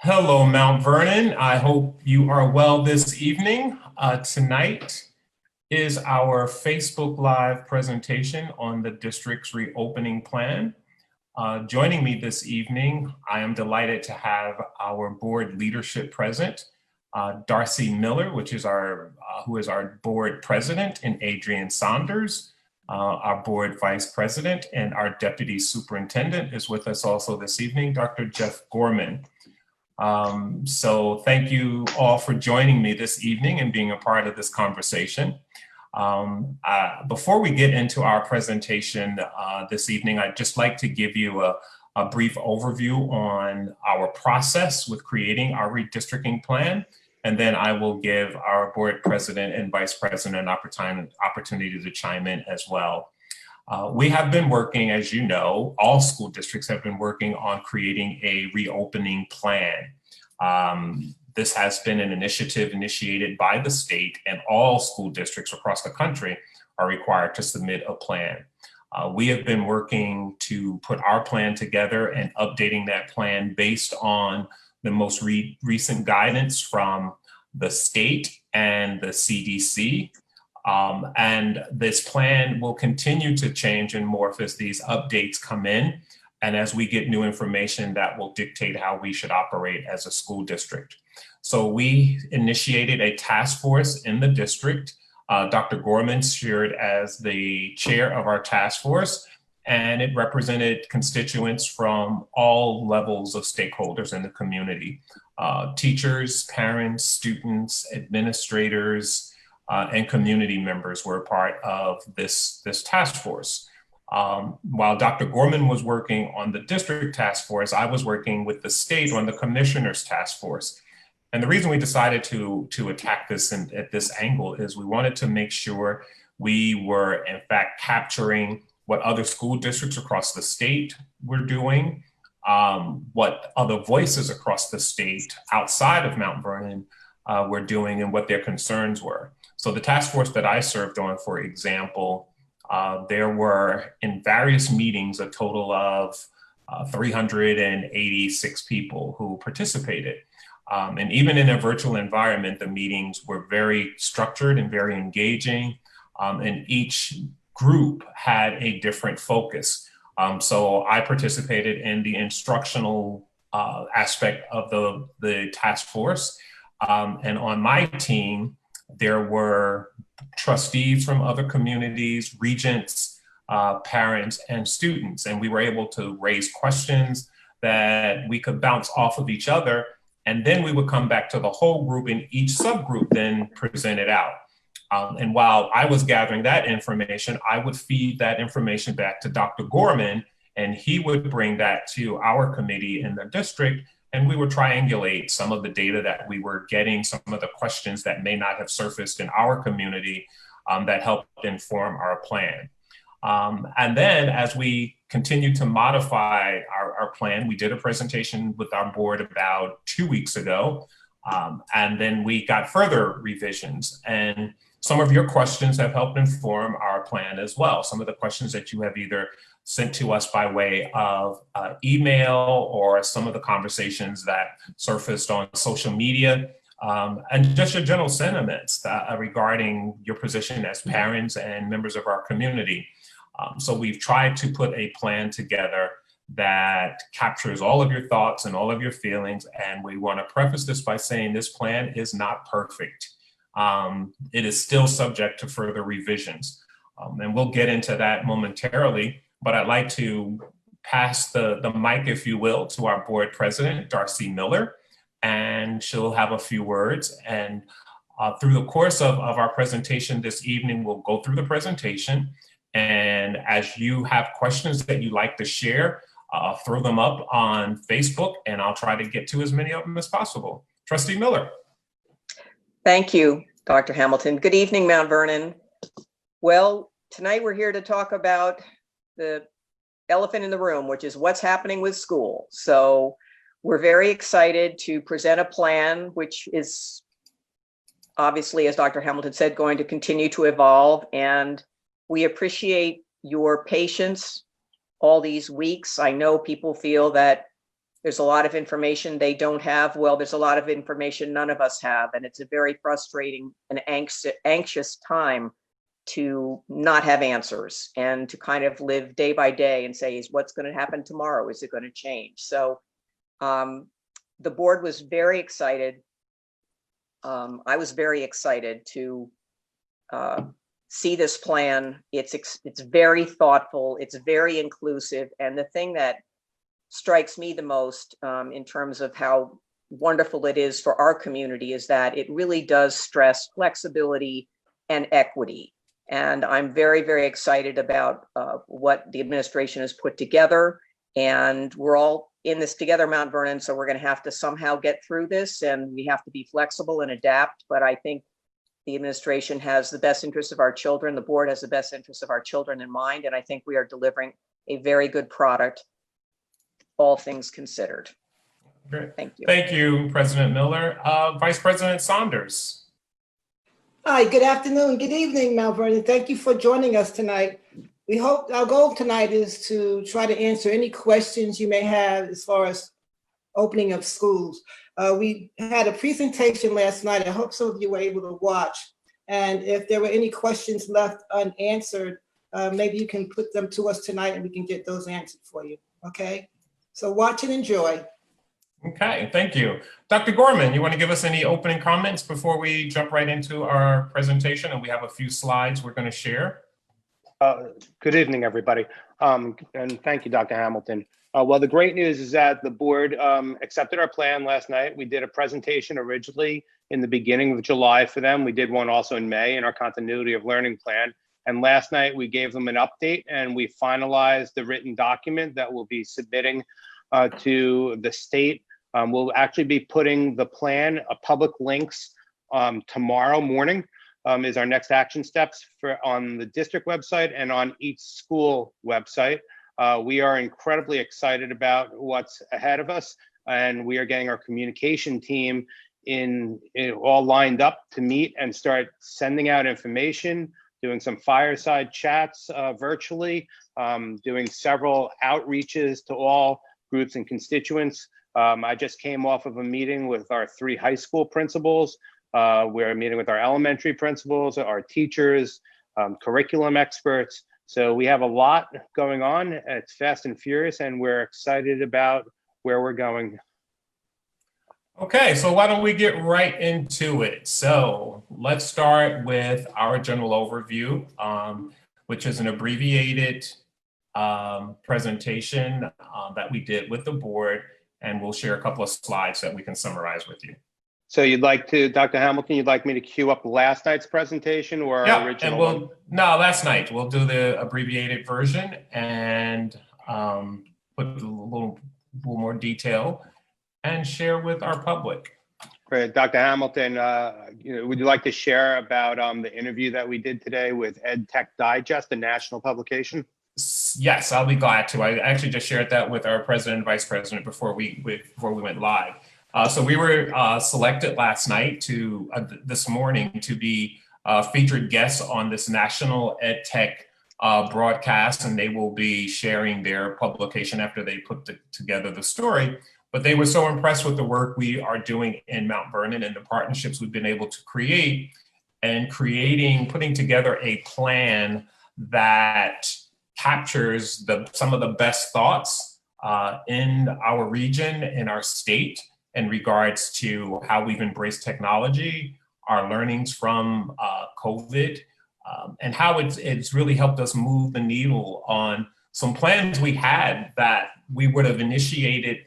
Hello, Mount Vernon. I hope you are well this evening. Tonight is our Facebook Live presentation on the district's reopening plan. Joining me this evening, I am delighted to have our board leadership present, Darcy Miller, who is our board president, and Adrian Saunders, our board vice president, and our deputy superintendent is with us also this evening, Dr. Jeff Gorman. So thank you all for joining me this evening and being a part of this conversation. Before we get into our presentation this evening, I'd just like to give you a brief overview on our process with creating our redistricting plan. And then I will give our board president and vice president an opportunity to chime in as well. We have been working, as you know, all school districts have been working on creating a reopening plan. This has been an initiative initiated by the state, and all school districts across the country are required to submit a plan. We have been working to put our plan together and updating that plan based on the most recent guidance from the state and the CDC. And this plan will continue to change and morph as these updates come in. And as we get new information that will dictate how we should operate as a school district. So we initiated a task force in the district. Dr. Gorman served as the chair of our task force, and it represented constituents from all levels of stakeholders in the community. Teachers, parents, students, administrators, and community members were part of this task force. While Dr. Gorman was working on the district task force, I was working with the state on the commissioner's task force. And the reason we decided to attack this at this angle is we wanted to make sure we were in fact capturing what other school districts across the state were doing, what other voices across the state outside of Mount Vernon were doing, and what their concerns were. So the task force that I served on, for example, there were in various meetings a total of 386 people who participated. And even in a virtual environment, the meetings were very structured and very engaging, and each group had a different focus. So I participated in the instructional aspect of the task force. And on my team, there were trustees from other communities, regents, parents, and students. And we were able to raise questions that we could bounce off of each other. And then we would come back to the whole group, and each subgroup then presented out. And while I was gathering that information, I would feed that information back to Dr. Gorman, and he would bring that to our committee in the district. And we would triangulate some of the data that we were getting, some of the questions that may not have surfaced in our community that helped inform our plan. And then as we continued to modify our plan, we did a presentation with our board about 2 weeks ago. And then we got further revisions. And some of your questions have helped inform our plan as well. Some of the questions that you have either sent to us by way of email, or some of the conversations that surfaced on social media, and just your general sentiments regarding your position as parents and members of our community. So we've tried to put a plan together that captures all of your thoughts and all of your feelings. And we want to preface this by saying this plan is not perfect. It is still subject to further revisions. And we'll get into that momentarily, but I'd like to pass the mic, if you will, to our board president, Darcy Miller, and she'll have a few words. And through the course of our presentation this evening, we'll go through the presentation. And as you have questions that you'd like to share, throw them up on Facebook, and I'll try to get to as many of them as possible. Trustee Miller. Thank you, Dr. Hamilton. Good evening, Mount Vernon. Well, tonight we're here to talk about the elephant in the room, which is what's happening with school. So we're very excited to present a plan, which is obviously, as Dr. Hamilton said, going to continue to evolve. And we appreciate your patience all these weeks. I know people feel that There's a lot of information they don't have. Well, there's a lot of information none of us have, and it's a very frustrating and anxious time to not have answers and to kind of live day by day and say, is what's going to happen tomorrow? Is it going to change? So the board was very excited. I was very excited to see this plan. It's very thoughtful. It's very inclusive. And the thing that strikes me the most in terms of how wonderful it is for our community is that it really does stress flexibility and equity. And I'm very, very excited about what the administration has put together. And we're all in this together, Mount Vernon, so we're going to have to somehow get through this, and we have to be flexible and adapt. But I think the administration has the best interests of our children. The board has the best interests of our children in mind. And I think we are delivering a very good product, all things considered. Great. Thank you. Thank you, President Miller. Vice President Saunders. Hi, good afternoon, good evening, Mount Vernon. Thank you for joining us tonight. We hope our goal tonight is to try to answer any questions you may have as far as opening of schools. We had a presentation last night. I hope some of you were able to watch. And if there were any questions left unanswered, maybe you can put them to us tonight and we can get those answered for you, okay? So watch and enjoy. Okay, thank you. Dr. Gorman, you want to give us any opening comments before we jump right into our presentation? And we have a few slides we're going to share. Good evening, everybody. And thank you, Dr. Hamilton. Well, the great news is that the board accepted our plan last night. We did a presentation originally in the beginning of July for them. We did one also in May in our continuity of learning plan. And last night we gave them an update and we finalized the written document that we'll be submitting to the state. We'll actually be putting the plan, public links tomorrow morning is our next action steps on the district website and on each school website. We are incredibly excited about what's ahead of us, and we are getting our communication team all lined up to meet and start sending out information, doing some fireside chats virtually, doing several outreaches to all groups and constituents. I just came off of a meeting with our 3 high school principals. We're meeting with our elementary principals, our teachers, curriculum experts. So we have a lot going on. It's fast and furious, and we're excited about where we're going. Okay, so why don't we get right into it? So let's start with our general overview, which is an abbreviated presentation that we did with the board, and we'll share a couple of slides that we can summarize with you. So you'd like to, Dr. Hamilton, you'd like me to queue up last night's presentation or our original one? No, last night. We'll do the abbreviated version and put a little more detail and share with our public. Great. Dr. Hamilton, would you like to share about the interview that we did today with EdTech Digest, a national publication? Yes, I'll be glad to. I actually just shared that with our president and vice president before we went live. So we were selected last night this morning to be featured guests on this national EdTech broadcast, and they will be sharing their publication after they put together the story. But they were so impressed with the work we are doing in Mount Vernon and the partnerships we've been able to create, and putting together a plan that captures some of the best thoughts in our region, in our state, in regards to how we've embraced technology, our learnings from COVID, and how it's really helped us move the needle on some plans we had that we would have initiated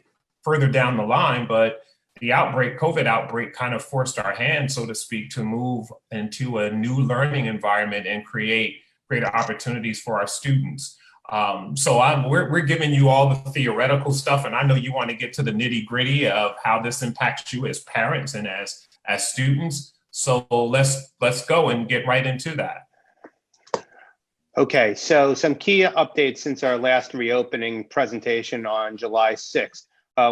further down the line, but the COVID outbreak kind of forced our hand, so to speak, to move into a new learning environment and create greater opportunities for our students. So we're giving you all the theoretical stuff, and I know you want to get to the nitty gritty of how this impacts you as parents and as students. So let's go and get right into that. Okay, so some key updates since our last reopening presentation on July 6th.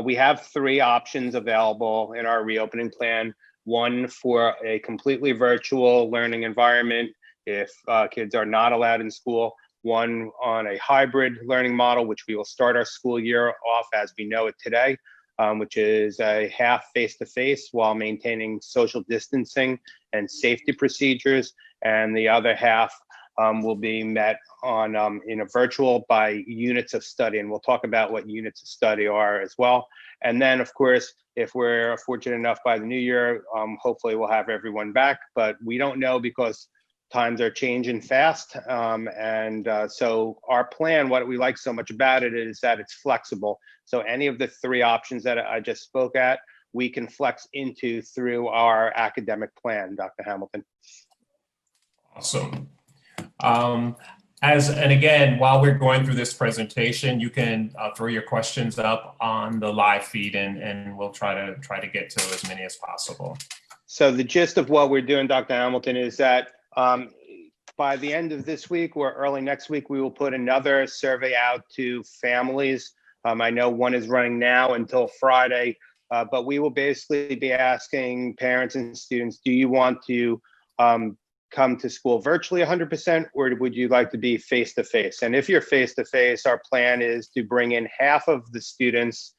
We have 3 options available in our reopening plan. One for a completely virtual learning environment if kids are not allowed in school. one on a hybrid learning model, which we will start our school year off as we know it today, which is a half face-to-face while maintaining social distancing and safety procedures. And the other half will be met on in a virtual by units of study. And we'll talk about what units of study are as well. And then, of course, if we're fortunate enough by the new year, hopefully we'll have everyone back, but we don't know because times are changing fast. So our plan, what we like so much about it is that it's flexible. So any of the three options that I just spoke at, we can flex into through our academic plan, Dr. Hamilton. Awesome. And again, while we're going through this presentation, you can throw your questions up on the live feed, and we'll try to get to as many as possible. So the gist of what we're doing, Dr. Hamilton, is that by the end of this week or early next week, we will put another survey out to families. I know one is running now until Friday, but we will basically be asking parents and students, do you want to come to school virtually 100%, or would you like to be face-to-face? And if you're face-to-face, our plan is to bring in half of the students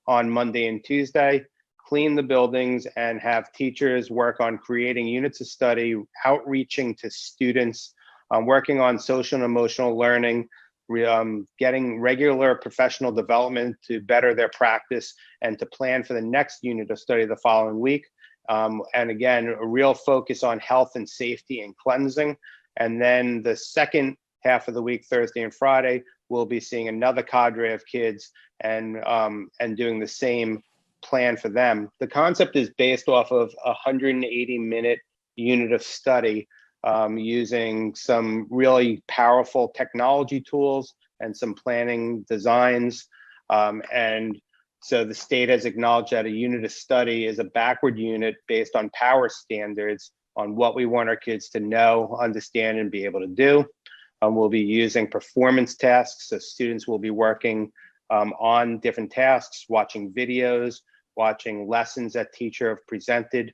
on Monday and Tuesday, clean the buildings, and have teachers work on creating units of study, outreaching to students, working on social and emotional learning, getting regular professional development to better their practice, and to plan for the next unit of study the following week. And again, a real focus on health and safety and cleansing. And then the second half of the week, Thursday and Friday, we'll be seeing another cadre of kids and doing the same plan for them. The concept is based off of a 180-minute unit of study using some really powerful technology tools and some planning designs. And so the state has acknowledged that a unit of study is a backward unit based on power standards on what we want our kids to know, understand, and be able to do. We'll be using performance tasks, so students will be working on different tasks, watching videos, watching lessons that teacher have presented,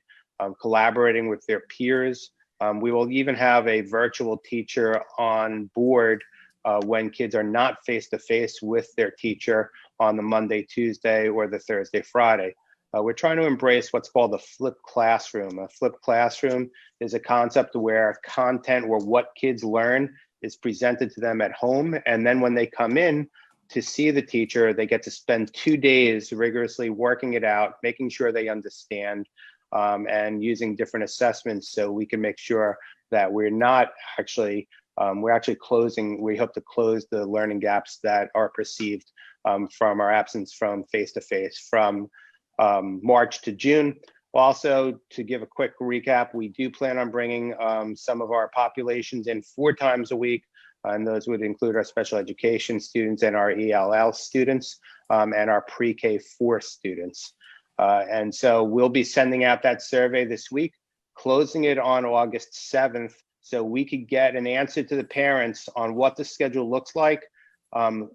collaborating with their peers. We will even have a virtual teacher on board when kids are not face-to-face with their teacher on the Monday, Tuesday, or the Thursday, Friday. We're trying to embrace what's called a flipped classroom. A flipped classroom is a concept where content or what kids learn is presented to them at home. And then when they come in to see the teacher, they get to spend 2 days rigorously working it out, making sure they understand, and using different assessments so we can make sure that we're not actually, we hope to close the learning gaps that are perceived from our absence from face-to-face from March to June. Also, to give a quick recap, we do plan on bringing some of our populations in 4 times a week, and those would include our special education students and our ELL students and our pre-K 4 students. And so we'll be sending out that survey this week, closing it on August 7th, so we could get an answer to the parents on what the schedule looks like on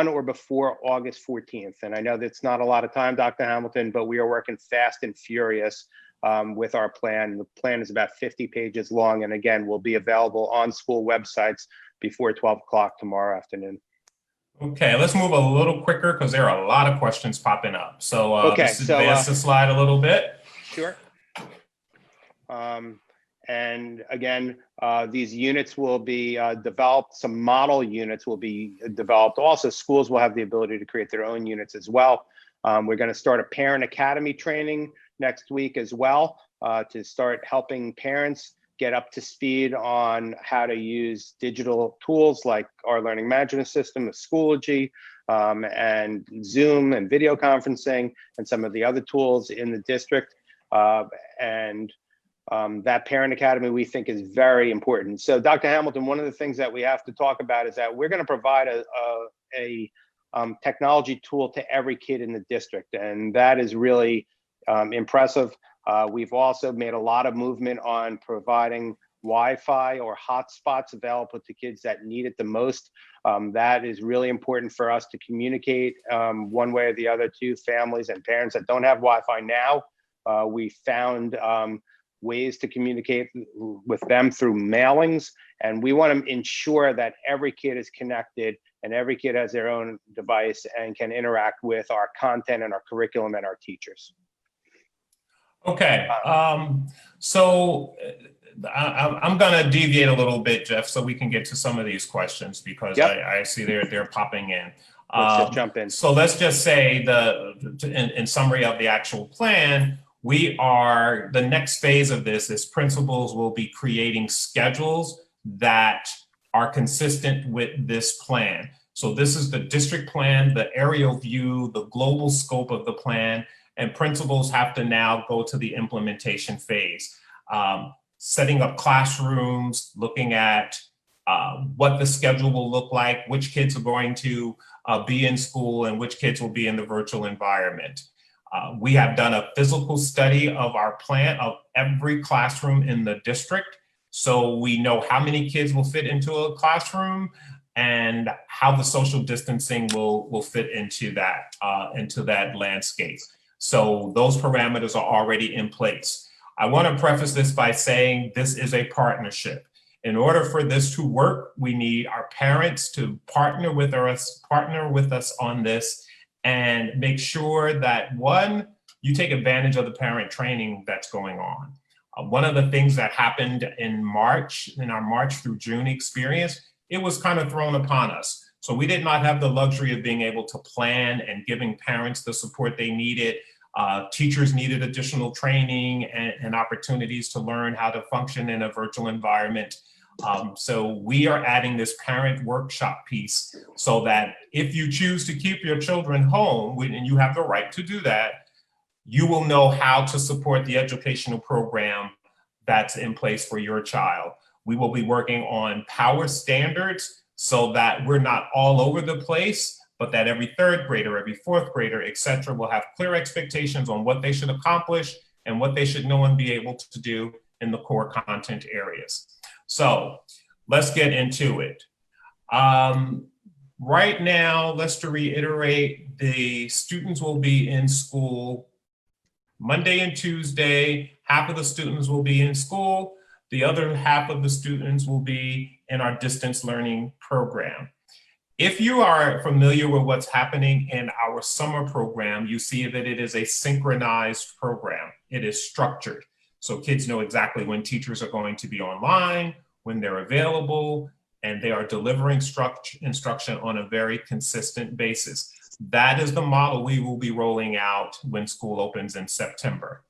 or before August 14th. And I know that's not a lot of time, Dr. Hamilton, but we are working fast and furious with our plan. The plan is about 50 pages long, and again, will be available on school websites before 12 o'clock tomorrow afternoon. Okay, let's move a little quicker because there are a lot of questions popping up. So let's advance the slide a little bit. Sure. And again, these units will be developed. Some model units will be developed. Also, schools will have the ability to create their own units as well. We're going to start a parent academy training next week as well to start helping parents get up to speed on how to use digital tools like our learning management system, Schoology, and Zoom and video conferencing, and some of the other tools in the district. That Parent Academy we think is very important. So Dr. Hamilton, one of the things that we have to talk about is that we're going to provide a technology tool to every kid in the district, and that is really impressive. We've also made a lot of movement on providing Wi-Fi or hotspots available to kids that need it the most. That is really important for us to communicate one way or the other to families and parents that don't have Wi-Fi now. We found ways to communicate with them through mailings. And we want to ensure that every kid is connected and every kid has their own device and can interact with our content and our curriculum and our teachers. Okay, so I'm going to deviate a little bit, Jeff, so we can get to some of these questions because Yep. I see they're popping in. Let's just jump in. So let's just say in summary of the actual plan, the next phase of this is principals will be creating schedules that are consistent with this plan. So this is the district plan, the aerial view, the global scope of the plan, and principals have to now go to the implementation phase. Setting up classrooms, looking at what the schedule will look like, which kids are going to be in school and which kids will be in the virtual environment. We have done a physical study of our plan of every classroom in the district. So we know how many kids will fit into a classroom and how the social distancing will fit into that landscape. So those parameters are already in place. I want to preface this by saying this is a partnership. In order for this to work, we need our parents to partner with us on this and make sure that, one, you take advantage of the parent training that's going on. One of the things that happened in our March through June experience, it was kind of thrown upon us. So we did not have the luxury of being able to plan and giving parents the support they needed. Teachers needed additional training and opportunities to learn how to function in a virtual environment. So we are adding this parent workshop piece so that if you choose to keep your children home, and you have the right to do that, you will know how to support the educational program that's in place for your child. We will be working on power standards so that we're not all over the place, but that every third grader, every fourth grader, et cetera, will have clear expectations on what they should accomplish and what they should know and be able to do in the core content areas. So let's get into it. Right now, let's to reiterate, the students will be in school Monday and Tuesday. Half of the students will be in school. The other half of the students will be in our distance learning program. If you are familiar with what's happening in our summer program, you see that it is a synchronized program. It is structured. So kids know exactly when teachers are going to be online, when they're available, and they are delivering instruction on a very consistent basis. That is the model we will be rolling out when school opens in September.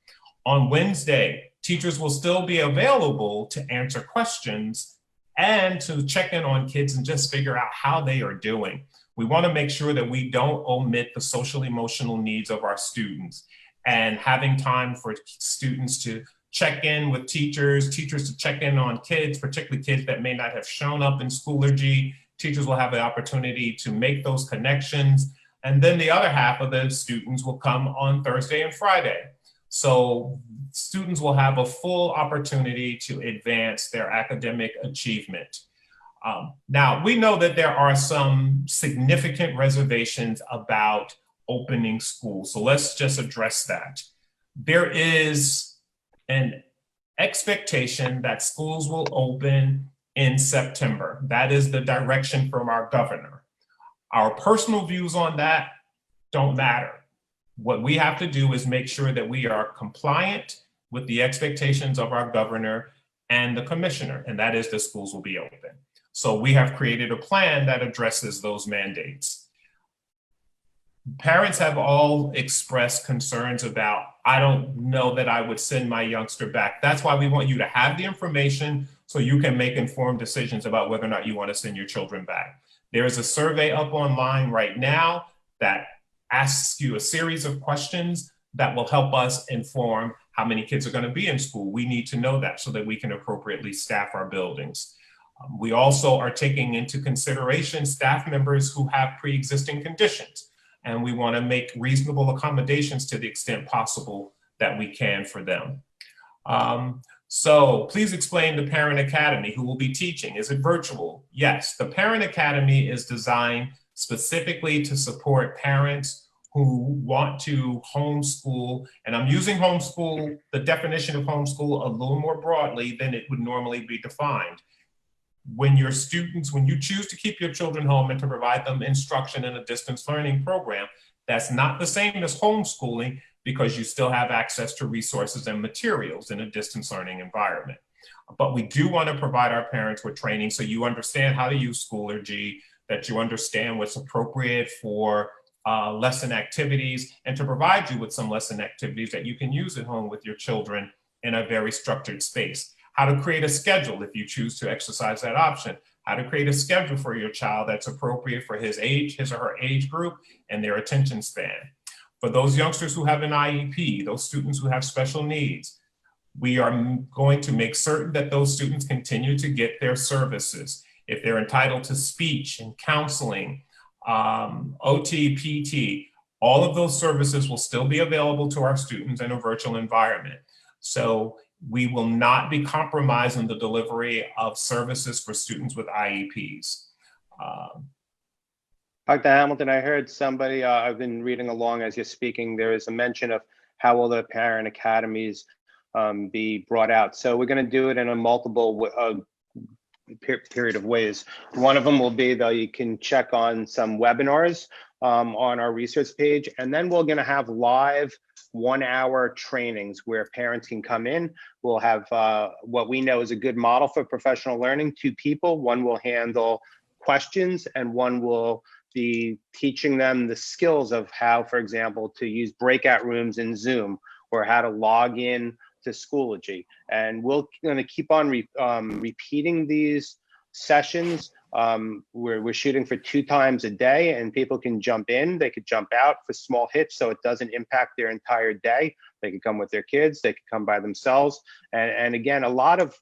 On Wednesday, teachers will still be available to answer questions and to check in on kids and just figure out how they are doing. We want to make sure that we don't omit the social emotional needs of our students, and having time for students to check in with teachers to check in on kids, particularly kids that may not have shown up in Schoology. Teachers will have the opportunity to make those connections. And then the other half of the students will come on Thursday and Friday. So students will have a full opportunity to advance their academic achievement. Now, we know that there are some significant reservations about opening school. So let's just address that. There is an expectation that schools will open in September. That is the direction from our governor. Our personal views on that don't matter. What we have to do is make sure that we are compliant with the expectations of our governor and the commissioner, and that is the schools will be open. So we have created a plan that addresses those mandates. Parents have all expressed concerns about, I don't know that I would send my youngster back. That's why we want you to have the information so you can make informed decisions about whether or not you want to send your children back. There is a survey up online right now that asks you a series of questions that will help us inform how many kids are going to be in school. We need to know that so that we can appropriately staff our buildings. We also are taking into consideration staff members who have pre-existing conditions, and we want to make reasonable accommodations to the extent possible that we can for them. So please explain the Parent Academy, who will be teaching. Is it virtual? Yes, the Parent Academy is designed specifically to support parents who want to homeschool, and I'm using homeschool, the definition of homeschool, a little more broadly than it would normally be defined. When your students, when you choose to keep your children home and to provide them instruction in a distance learning program, that's not the same as homeschooling, because you still have access to resources and materials in a distance learning environment. But we do want to provide our parents with training so you understand how to use Schoology, that you understand what's appropriate for lesson activities, and to provide you with some lesson activities that you can use at home with your children in a very structured space. How to create a schedule if you choose to exercise that option. How to create a schedule for your child that's appropriate for his or her age group and their attention span. For those youngsters who have an IEP, those students who have special needs, we are going to make certain that those students continue to get their services. If they're entitled to speech and counseling, OT, PT, all of those services will still be available to our students in a virtual environment. So we will not be compromising the delivery of services for students with IEPs. Dr. Hamilton, I heard somebody, I've been reading along as you're speaking, there is a mention of how will the parent academies be brought out. So we're going to do it in a multiple period of ways. One of them will be that you can check on some webinars on our research page, and then we're going to have live 1-hour trainings where parents can come in. We'll have what we know is a good model for professional learning. 2 people, one will handle questions and one will be teaching them the skills of how, for example, to use breakout rooms in Zoom, or how to log in to Schoology. And we're going to keep on repeating these sessions. We're shooting for 2 times a day, and people can jump in, they could jump out for small hits so it doesn't impact their entire day. They could come with their kids, they could come by themselves. And again, a lot of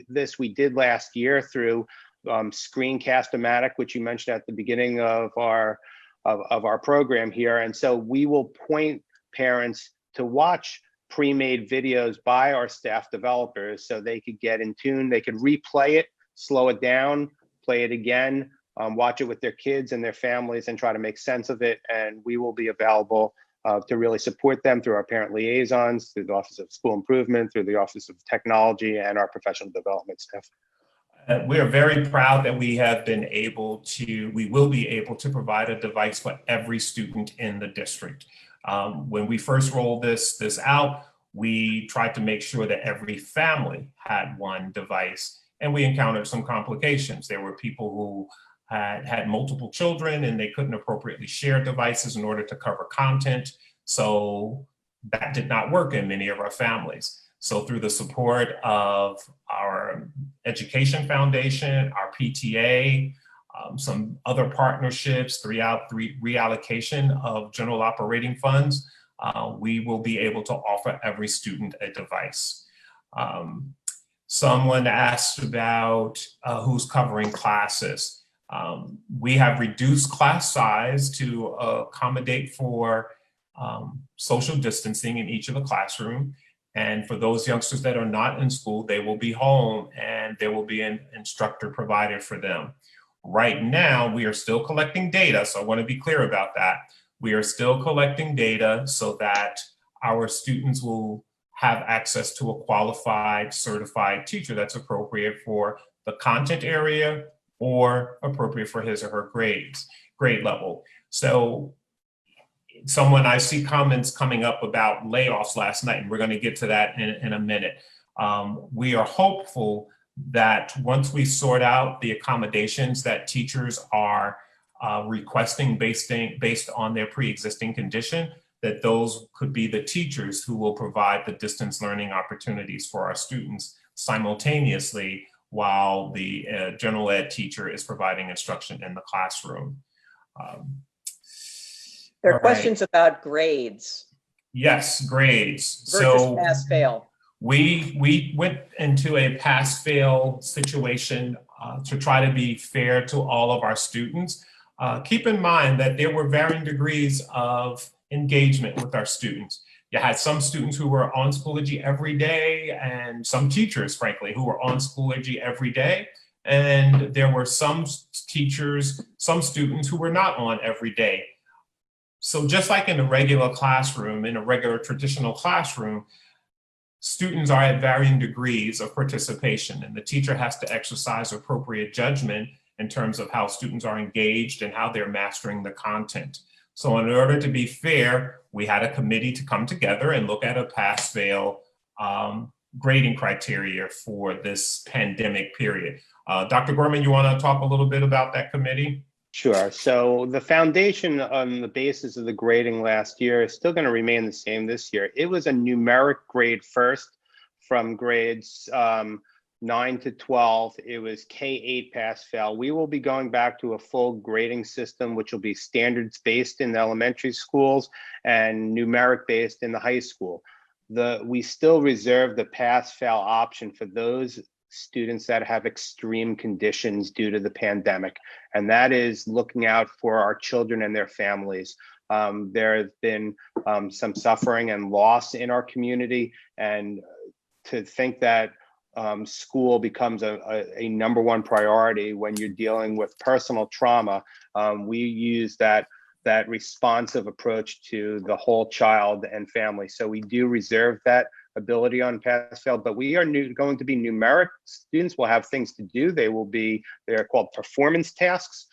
this we did last year through Screencast-O-Matic, which you mentioned at the beginning of our program here. And so we will point parents to watch pre-made videos by our staff developers so they could get in tune, they could replay it, slow it down, play it again, watch it with their kids and their families and try to make sense of it. And we will be available to really support them through our parent liaisons, through the Office of School Improvement, through the Office of Technology, and our professional development staff. We are very proud that we have been able to, we will be able to provide a device for every student in the district. When we first rolled this out, we tried to make sure that every family had one device, and we encountered some complications. There were people who had multiple children and they couldn't appropriately share devices in order to cover content. So that did not work in many of our families. So through the support of our Education Foundation, our PTA, some other partnerships, reallocation of general operating funds, we will be able to offer every student a device. Someone asked about who's covering classes. We have reduced class size to accommodate for social distancing in each of the classroom. And for those youngsters that are not in school, they will be home and there will be an instructor provided for them. Right now, we are still collecting data, so I want to be clear about that. We are still collecting data so that our students will have access to a qualified, certified teacher that's appropriate for the content area or appropriate for his or her grade level. So I see comments coming up about layoffs last night, and we're going to get to that in a minute. We are hopeful that once we sort out the accommodations that teachers are requesting based on their pre-existing condition, that those could be the teachers who will provide the distance learning opportunities for our students simultaneously while the general ed teacher is providing instruction in the classroom. There are questions about grades. Yes, grades. Versus pass-fail. We went into a pass-fail situation to try to be fair to all of our students. Keep in mind that there were varying degrees of engagement with our students. You had some students who were on Schoology every day, and some teachers, frankly, who were on Schoology every day. And there were some teachers, some students who were not on every day. So just like in a regular classroom, in a regular traditional classroom, students are at varying degrees of participation, and the teacher has to exercise appropriate judgment in terms of how students are engaged and how they're mastering the content. So in order to be fair, we had a committee to come together and look at a pass-fail grading criteria for this pandemic period. Dr. Gorman, you want to talk a little bit about that committee? Sure. So the foundation on the basis of the grading last year is still going to remain the same this year. It was a numeric grade first from grades 9 to 12. It was K-8 pass-fail. We will be going back to a full grading system, which will be standards-based in the elementary schools and numeric-based in the high school. We still reserve the pass-fail option for those students that have extreme conditions due to the pandemic, and that is looking out for our children and their families. There has been some suffering and loss in our community, and to think that school becomes a number one priority when you're dealing with personal trauma, we use that responsive approach to the whole child and family. So we do reserve that ability on pass-fail, but we are going to be numeric. Students will have things to do. They're called performance tasks.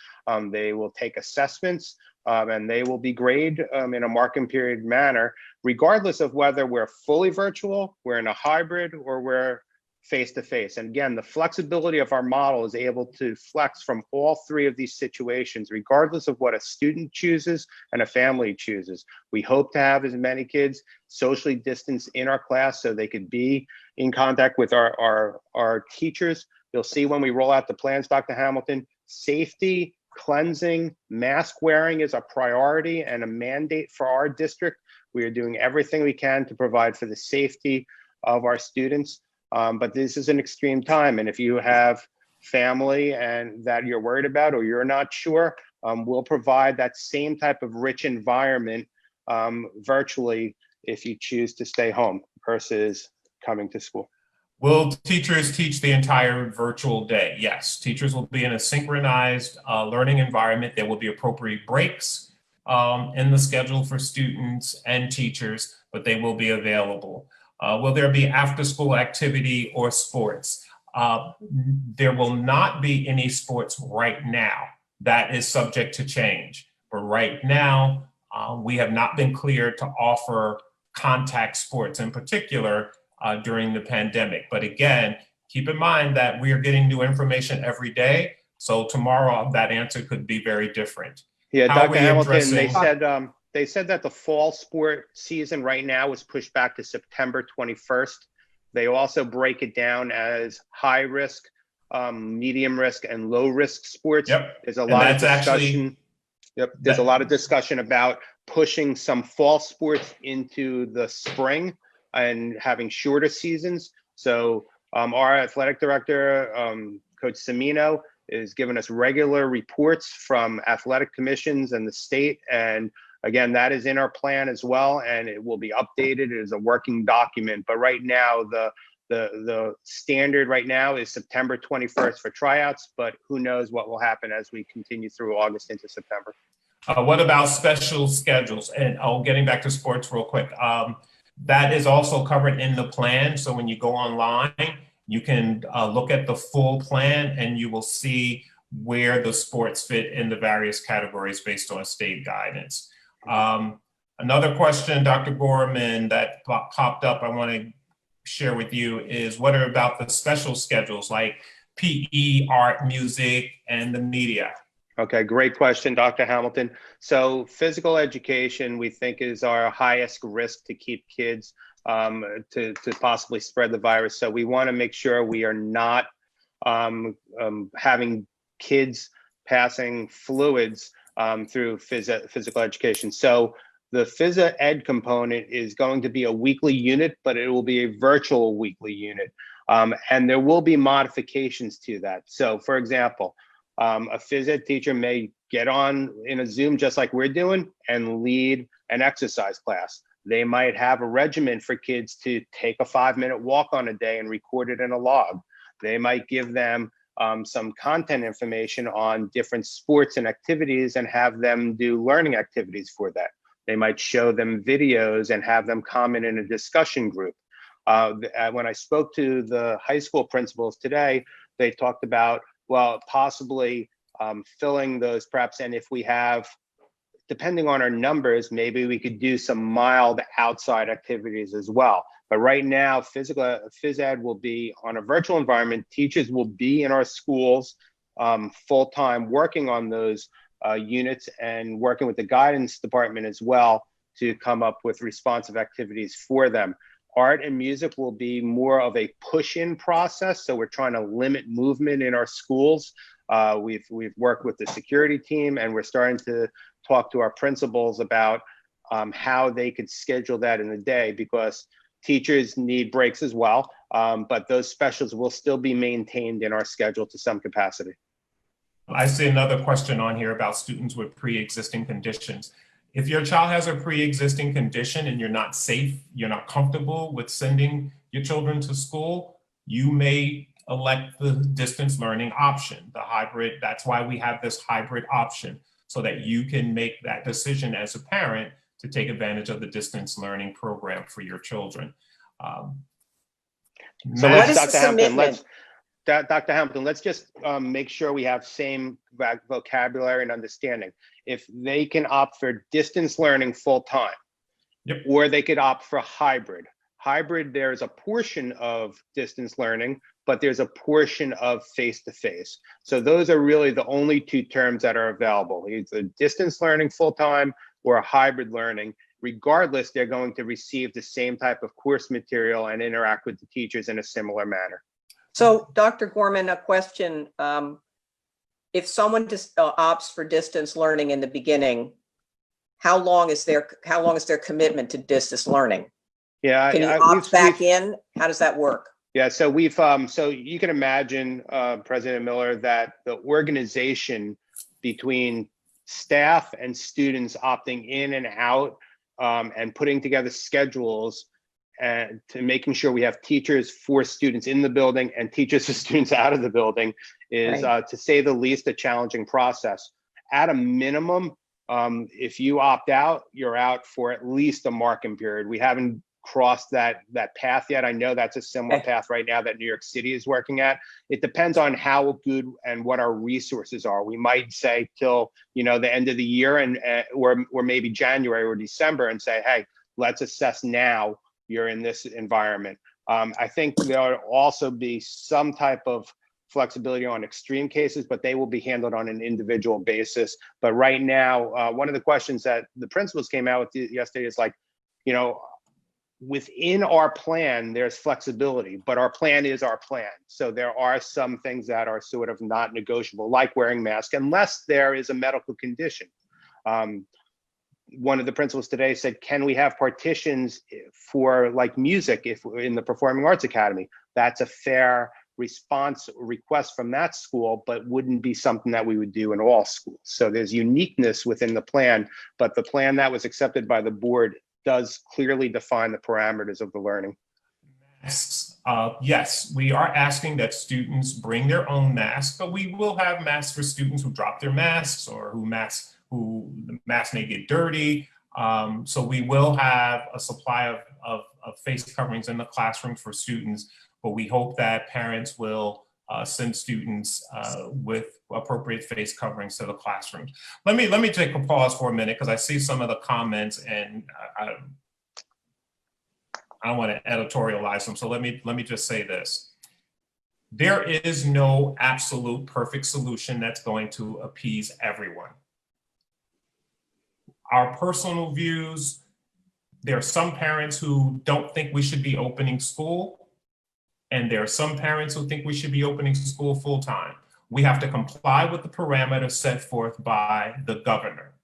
They will take assessments, and they will be graded in a marking period manner, regardless of whether we're fully virtual, we're in a hybrid, or we're face-to-face. And again, the flexibility of our model is able to flex from all three of these situations, regardless of what a student chooses and a family chooses. We hope to have as many kids socially distanced in our class so they could be in contact with our teachers. You'll see when we roll out the plans, Dr. Hamilton, safety, cleansing, mask wearing is a priority and a mandate for our district. We are doing everything we can to provide for the safety of our students. But this is an extreme time. And if you have family and that you're worried about, or you're not sure, we'll provide that same type of rich environment virtually if you choose to stay home versus coming to school. Will teachers teach the entire virtual day? Yes, teachers will be in a synchronized learning environment. There will be appropriate breaks in the schedule for students and teachers, but they will be available. Will there be after-school activity or sports? There will not be any sports right now. That is subject to change. But right now, we have not been cleared to offer contact sports in particular during the pandemic. But again, keep in mind that we are getting new information every day. So tomorrow that answer could be very different. Yeah, How are Dr. we Hamilton, addressing- they said that the fall sport season right now was pushed back to September 21st. They also break it down as high risk, medium risk, and low risk sports. Yep. There's a And lot of that's discussion. There's a lot of discussion about pushing some fall sports into the spring and having shorter seasons. So our athletic director, Coach Semino, is giving us regular reports from athletic commissions and the state. And again, that is in our plan as well, and it will be updated as a working document. But right now, the standard right now is September 21st for tryouts, but who knows what will happen as we continue through August into September. What about special schedules? And getting back to sports real quick. That is also covered in the plan. So when you go online, you can look at the full plan and you will see where the sports fit in the various categories based on state guidance. Another question, Dr. Gorman, that popped up I want to share with you is what are about the special schedules like PE, art, music, and the media? Okay, great question, Dr. Hamilton. So physical education, we think, is our highest risk to keep kids to possibly spread the virus. So we want to make sure we are not having kids passing fluids through physical education. So the phys ed component is going to be a weekly unit, but it will be a virtual weekly unit. And there will be modifications to that. So for example, a phys ed teacher may get on in a Zoom just like we're doing and lead an exercise class. They might have a regimen for kids to take a 5-minute walk on a day and record it in a log. They might give them some content information on different sports and activities and have them do learning activities for that. They might show them videos and have them comment in a discussion group. When I spoke to the high school principals today, they talked about, well, possibly filling those preps. And if we have, depending on our numbers, maybe we could do some mild outside activities as well. But right now, phys ed will be on a virtual environment. Teachers will be in our schools full-time working on those units and working with the guidance department as well to come up with responsive activities for them. Art and music will be more of a push-in process. So we're trying to limit movement in our schools. We've worked with the security team, and we're starting to talk to our principals about how they could schedule that in the day, because teachers need breaks as well. But those specials will still be maintained in our schedule to some capacity. I see another question on here about students with pre-existing conditions. If your child has a pre-existing condition and you're not safe, you're not comfortable with sending your children to school, you may elect the distance learning option, the hybrid. That's why we have this hybrid option, so that you can make that decision as a parent to take advantage of the distance learning program for your children. So What is Dr. the Hamilton, commitment? Dr. Hamilton, let's just make sure we have same vocabulary and understanding. If they can opt for distance learning full-time, Yep. or they could opt for hybrid. Hybrid, there's a portion of distance learning, but there's a portion of face-to-face. So those are really the only two terms that are available. Either distance learning full-time or a hybrid learning. Regardless, they're going to receive the same type of course material and interact with the teachers in a similar manner. So Dr. Gorman, a question. If someone just opts for distance learning in the beginning, how long is their commitment to distance learning? Yeah, Can you opt back in? How does that work? Yeah, so we've so you can imagine, President Miller, that the organization between staff and students opting in and out and putting together schedules and to making sure we have teachers for students in the building and teachers for students out of the building is, Right. to say the least, a challenging process. At a minimum, if you opt out, you're out for at least a marking period. We haven't crossed that path yet. I know that's a similar Okay. path right now that New York City is working at. It depends on how good and what our resources are. We might say till the end of the year and or maybe January or December and say, hey, let's assess now you're in this environment. I think there'll also be some type of flexibility on extreme cases, but they will be handled on an individual basis. But right now, one of the questions that the principals came out with yesterday is like, within our plan, there's flexibility, but our plan is our plan. So there are some things that are sort of not negotiable, like wearing masks, unless there is a medical condition. One of the principals today said, can we have partitions for like music if in the Performing Arts Academy? That's a fair response request from that school, but wouldn't be something that we would do in all schools. So there's uniqueness within the plan, but the plan that was accepted by the board does clearly define the parameters of the learning. Masks. Yes, we are asking that students bring their own masks, but we will have masks for students who drop their masks or who the mask may get dirty. So we will have a supply of face coverings in the classroom for students, but we hope that parents will send students with appropriate face coverings to the classrooms. Let me take a pause for a minute because I see some of the comments and I don't want to editorialize them. So let me just say this. There is no absolute perfect solution that's going to appease everyone. Our personal views, there are some parents who don't think we should be opening school, and there are some parents who think we should be opening school full time. We have to comply with the parameters set forth by the governor.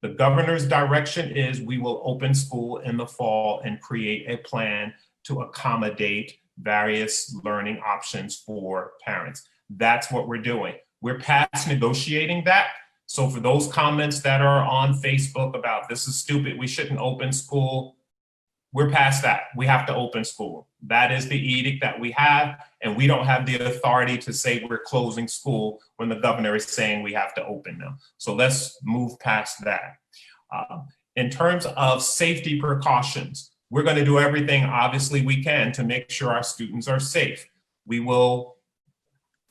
The governor's direction is we will open school in the fall and create a plan to accommodate various learning options for parents. That's what we're doing. We're past negotiating that. So for those comments that are on Facebook about this is stupid, we shouldn't open school, we're past that. We have to open school. That is the edict that we have, and we don't have the authority to say we're closing school when the governor is saying we have to open them. So let's move past that. In terms of safety precautions, we're going to do everything obviously we can to make sure our students are safe. We will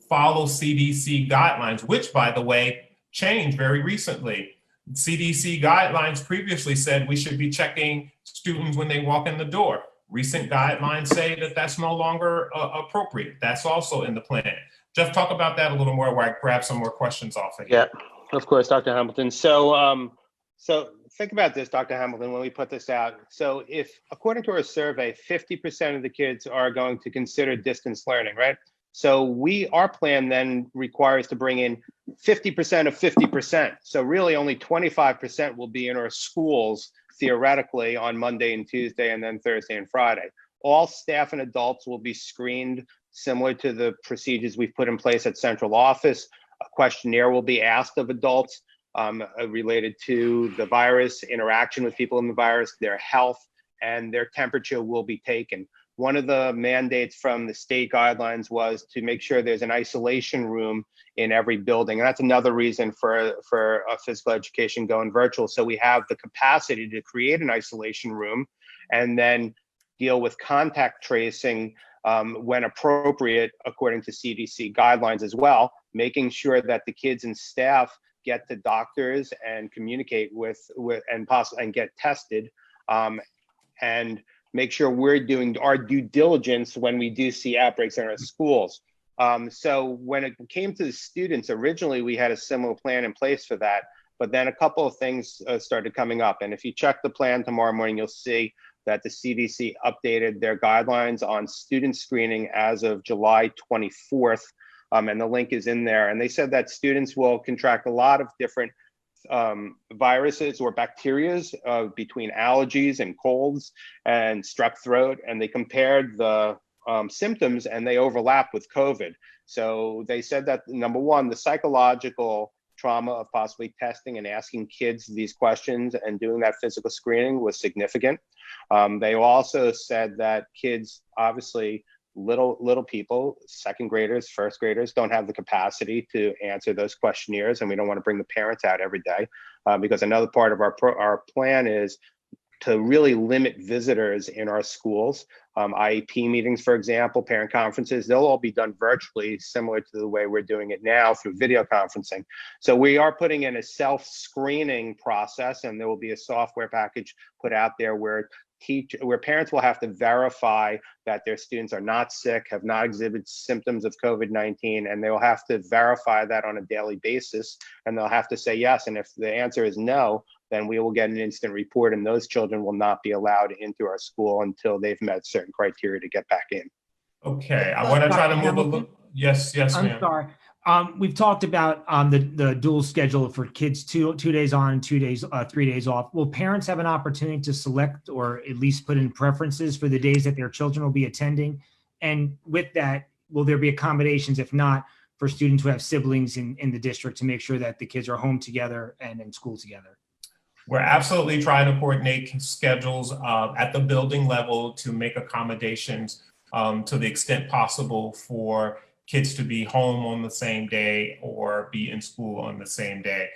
follow CDC guidelines, which, by the way, changed very recently. CDC guidelines previously said we should be checking students when they walk in the door. Recent guidelines say that that's no longer appropriate. That's also in the plan. Jeff, talk about that a little more while I grab some more questions off of here. Yeah, of course, Dr. Hamilton. So think about this, Dr. Hamilton, when we put this out. So if, according to our survey, 50% of the kids are going to consider distance learning, right? So our plan then requires to bring in 50% of 50%. So really only 25% will be in our schools theoretically on Monday and Tuesday, and then Thursday and Friday. All staff and adults will be screened similar to the procedures we've put in place at central office. A questionnaire will be asked of adults related to the virus, interaction with people in the virus, their health, and their temperature will be taken. One of the mandates from the state guidelines was to make sure there's an isolation room in every building. And that's another reason for physical education going virtual. So we have the capacity to create an isolation room and then deal with contact tracing when appropriate, according to CDC guidelines as well, making sure that the kids and staff get to doctors and communicate with and get tested, and make sure we're doing our due diligence when we do see outbreaks in our schools. So when it came to the students, originally we had a similar plan in place for that, but then a couple of things started coming up. And if you check the plan tomorrow morning, you'll see that the CDC updated their guidelines on student screening as of July 24th. And the link is in there. And they said that students will contract a lot of different viruses or bacterias between allergies and colds and strep throat. And they compared the symptoms and they overlap with COVID. So they said that, number one, the psychological trauma of possibly testing and asking kids these questions and doing that physical screening was significant. They also said that kids, obviously, little people, second graders, first graders, don't have the capacity to answer those questionnaires, and we don't want to bring the parents out every day because another part of our plan is to really limit visitors in our schools. IEP meetings, for example, parent conferences, they'll all be done virtually, similar to the way we're doing it now through video conferencing. So we are putting in a self-screening process, and there will be a software package put out there where parents will have to verify that their students are not sick, have not exhibited symptoms of COVID-19, and they will have to verify that on a daily basis, and they'll have to say yes. And if the answer is no, then we will get an instant report, and those children will not be allowed into our school until they've met certain criteria to get back in. Okay, I want to try to move a little. Yes, I'm ma'am. sorry. We've talked about the dual schedule for kids, two days on, 3 days off. Will parents have an opportunity to select or at least put in preferences for the days that their children will be attending? And with that, will there be accommodations, if not, for students who have siblings in the district to make sure that the kids are home together and in school together? We're absolutely trying to coordinate schedules at the building level to make accommodations to the extent possible for kids to be home on the same day or be in school on the same day.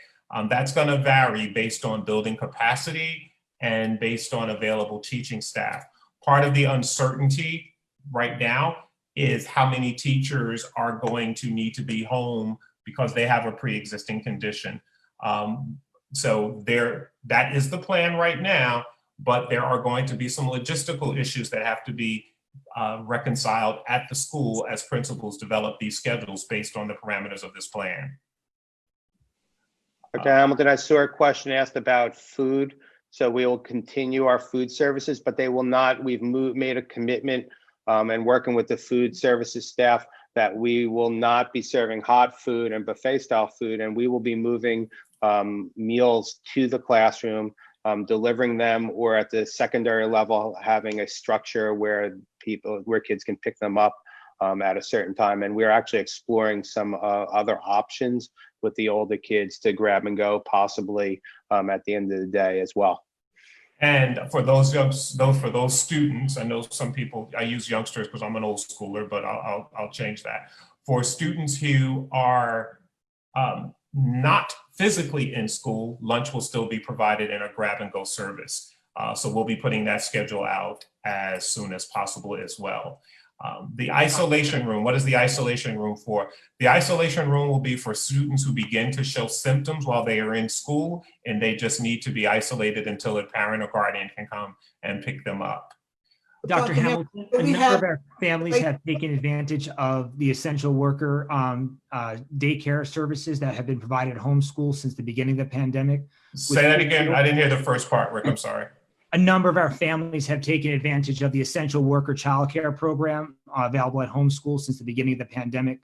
That's going to vary based on building capacity and based on available teaching staff. Part of the uncertainty right now is how many teachers are going to need to be home because they have a pre-existing condition. So that is the plan right now, but there are going to be some logistical issues that have to be reconciled at the school as principals develop these schedules based on the parameters of this plan. Okay, Hamilton, I saw a question asked about food. So we will continue our food services, but they will not, we've made a commitment and working with the food services staff that we will not be serving hot food and buffet style food, and we will be moving meals to the classroom, delivering them, or at the secondary level, having a structure where kids can pick them up at a certain time. And we're actually exploring some other options with the older kids to grab and go, possibly at the end of the day as well. And for those students, I know some people, I use youngsters because I'm an old schooler, but I'll change that. For students who are not physically in school, lunch will still be provided in a grab and go service. So we'll be putting that schedule out as soon as possible as well. The isolation room, what is the isolation room for? The isolation room will be for students who begin to show symptoms while they are in school, and they just need to be isolated until a parent or guardian can come and pick them up. Dr. Hamilton, do a we number have- of our families have taken advantage of the essential worker daycare services that have been provided at homeschool since the beginning of the pandemic. Say that again. I didn't hear the first part, Rick. I'm sorry. A number of our families have taken advantage of the essential worker childcare program available at homeschool since the beginning of the pandemic.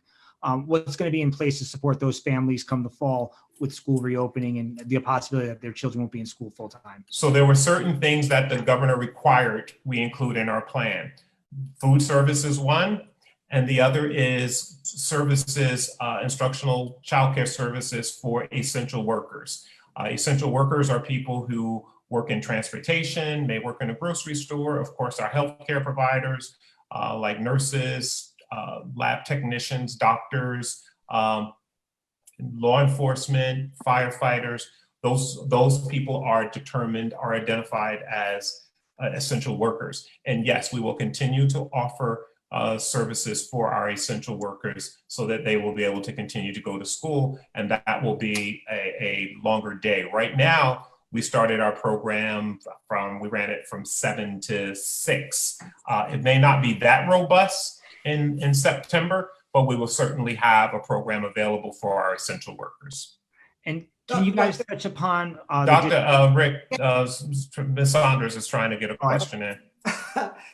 What's going to be in place to support those families come the fall with school reopening and the possibility that their children won't be in school full time? So there were certain things that the governor required we include in our plan. Food service is one, and the other is services, instructional childcare services for essential workers. Essential workers are people who work in transportation, may work in a grocery store, of course, our healthcare providers like nurses, lab technicians, doctors, law enforcement, firefighters. Those people are identified as essential workers. And yes, we will continue to offer services for our essential workers so that they will be able to continue to go to school, and that will be a longer day. Right now, we started our program we ran it from 7 to 6. It may not be that robust in September, but we will certainly have a program available for our essential workers. And can you guys touch upon Dr. Rick, Ms. Saunders is trying to get a question in.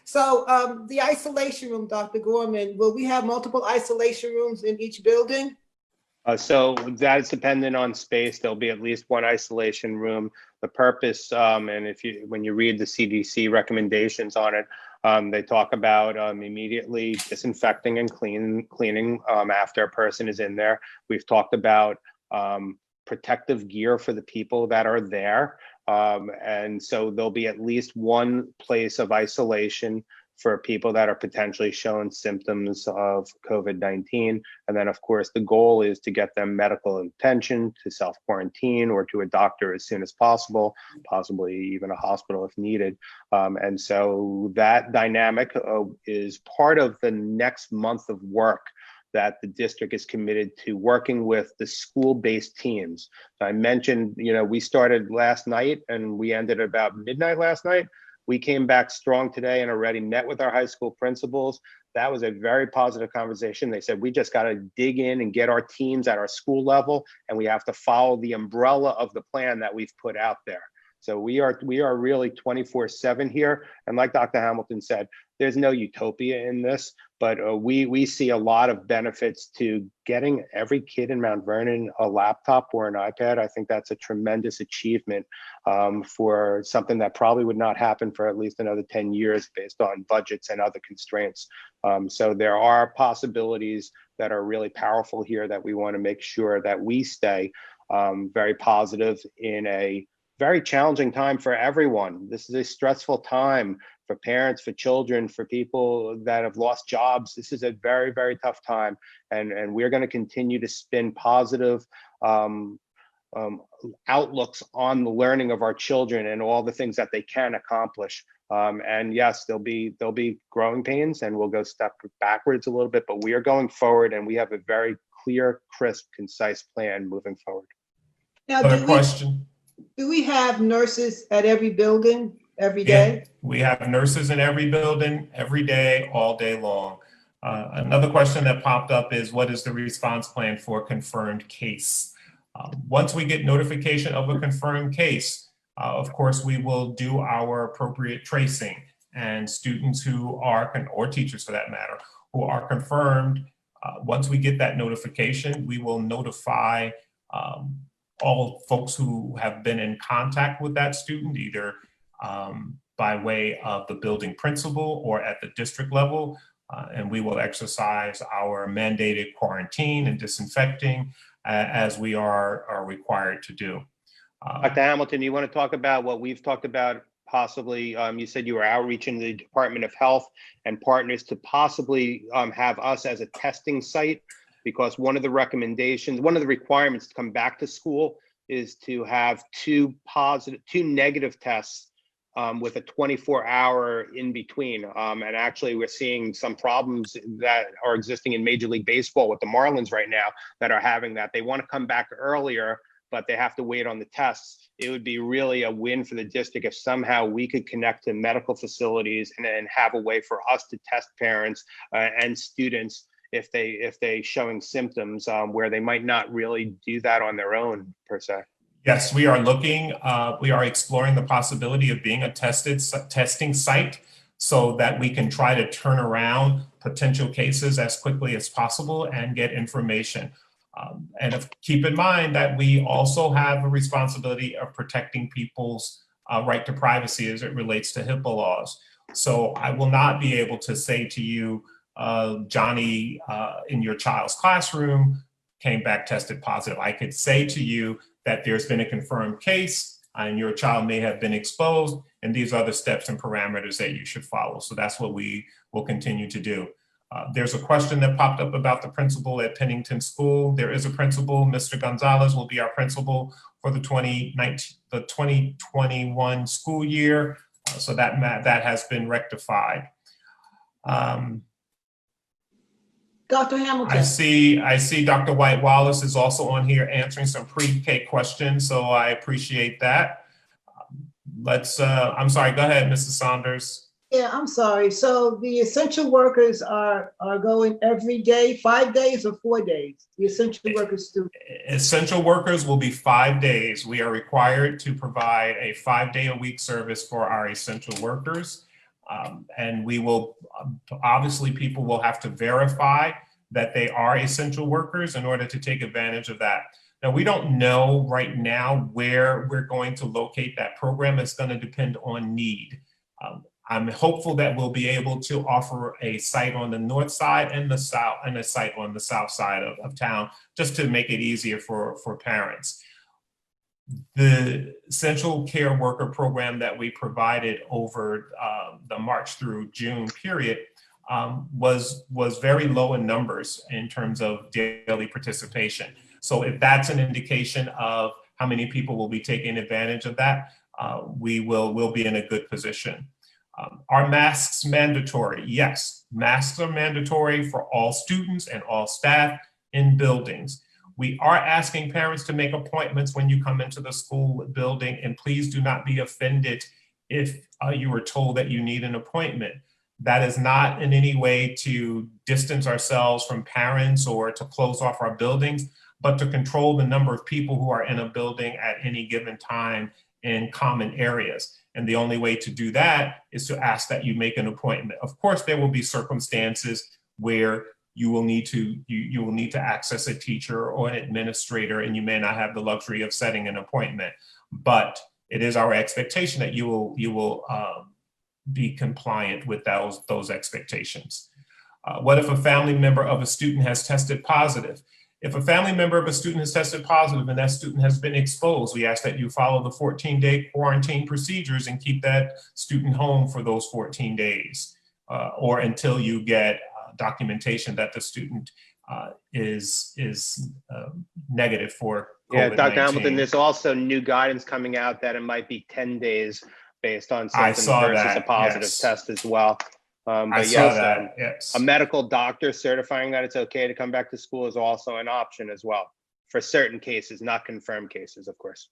So the isolation room, Dr. Gorman, will we have multiple isolation rooms in each building? So that is dependent on space. There'll be at least one isolation room. The purpose, and when you read the CDC recommendations on it, they talk about immediately disinfecting and cleaning after a person is in there. We've talked about protective gear for the people that are there. And so there'll be at least one place of isolation for people that are potentially showing symptoms of COVID-19. And then, of course, the goal is to get them medical attention, to self-quarantine, or to a doctor as soon as possible, possibly even a hospital if needed. And so that dynamic is part of the next month of work that the district is committed to working with the school-based teams. So I mentioned, we started last night and we ended about midnight last night. We came back strong today and already met with our high school principals. That was a very positive conversation. They said, we just got to dig in and get our teams at our school level, and we have to follow the umbrella of the plan that we've put out there. So we are really 24/7 here. And like Dr. Hamilton said, there's no utopia in this, but we see a lot of benefits to getting every kid in Mount Vernon a laptop or an iPad. I think that's a tremendous achievement for something that probably would not happen for at least another 10 years based on budgets and other constraints. So there are possibilities that are really powerful here that we want to make sure that we stay very positive in a very challenging time for everyone. This is a stressful time for parents, for children, for people that have lost jobs. This is a very, very tough time. And we're going to continue to spin positive outlooks on the learning of our children and all the things that they can accomplish. And yes, there'll be growing pains and we'll go step backwards a little bit, but we are going forward and we have a very clear, crisp, concise plan moving forward. Now, Other question? do we have nurses at every building every day? Yeah, we have nurses in every building, every day, all day long. Another question that popped up is, what is the response plan for a confirmed case? Once we get notification of a confirmed case, of course, we will do our appropriate tracing, and students who are, or teachers for that matter, who are confirmed, once we get that notification, we will notify all folks who have been in contact with that student, either by way of the building principal or at the district level, and we will exercise our mandated quarantine and disinfecting as we are required to do. Dr. Hamilton, you want to talk about what we've talked about possibly? You said you were outreaching the Department of Health and partners to possibly have us as a testing site because one of the recommendations, one of the requirements to come back to school is to have two negative tests with a 24-hour in between. And actually, we're seeing some problems that are existing in Major League Baseball with the Marlins right now that are having that. They want to come back earlier, but they have to wait on the tests. It would be really a win for the district if somehow we could connect to medical facilities and have a way for us to test parents and students if they showing symptoms where they might not really do that on their own per se. Yes, we are looking, we are exploring the possibility of being a testing site so that we can try to turn around potential cases as quickly as possible and get information. Keep in mind that we also have a responsibility of protecting people's right to privacy as it relates to HIPAA laws. So I will not be able to say to you, Johnny in your child's classroom came back tested positive. I could say to you that there's been a confirmed case and your child may have been exposed, and these are the steps and parameters that you should follow. So that's what we will continue to do. There's a question that popped up about the principal at Pennington School. There is a principal. Mr. Gonzalez will be our principal for the 2021 school year. So that has been rectified. Dr. Hamilton. I see Dr. White Wallace is also on here answering some pre-K questions, so I appreciate that. I'm sorry, go ahead, Mrs. Saunders. Yeah, I'm sorry. So the essential workers are going every day, 5 days or 4 days? The essential workers do. Essential workers will be 5 days. We are required to provide a 5-day-a-week service for our essential workers. And we will, obviously, people will have to verify that they are essential workers in order to take advantage of that. Now, we don't know right now where we're going to locate that program. It's going to depend on need. I'm hopeful that we'll be able to offer a site on the north side and the south, and a site on the south side of town, just to make it easier for parents. The essential care worker program that we provided over the March through June period was very low in numbers in terms of daily participation. So if that's an indication of how many people will be taking advantage of that, we'll be in a good position. Are masks mandatory? Yes, masks are mandatory for all students and all staff in buildings. We are asking parents to make appointments when you come into the school building, and please do not be offended if you were told that you need an appointment. That is not in any way to distance ourselves from parents or to close off our buildings, but to control the number of people who are in a building at any given time in common areas. And the only way to do that is to ask that you make an appointment. Of course, there will be circumstances where you will need to access a teacher or an administrator, and you may not have the luxury of setting an appointment. But it is our expectation that you will be compliant with those expectations. What if a family member of a student has tested positive? If a family member of a student has tested positive and that student has been exposed, we ask that you follow the 14-day quarantine procedures and keep that student home for those 14 days or until you get documentation that the student is negative for COVID-19. Yeah, Dr. Hamilton, there's also new guidance coming out that it might be 10 days based on symptoms versus a positive test as well. But yes, a medical doctor certifying that it's okay to come back to school is also an option as well for certain cases, not confirmed cases, of course.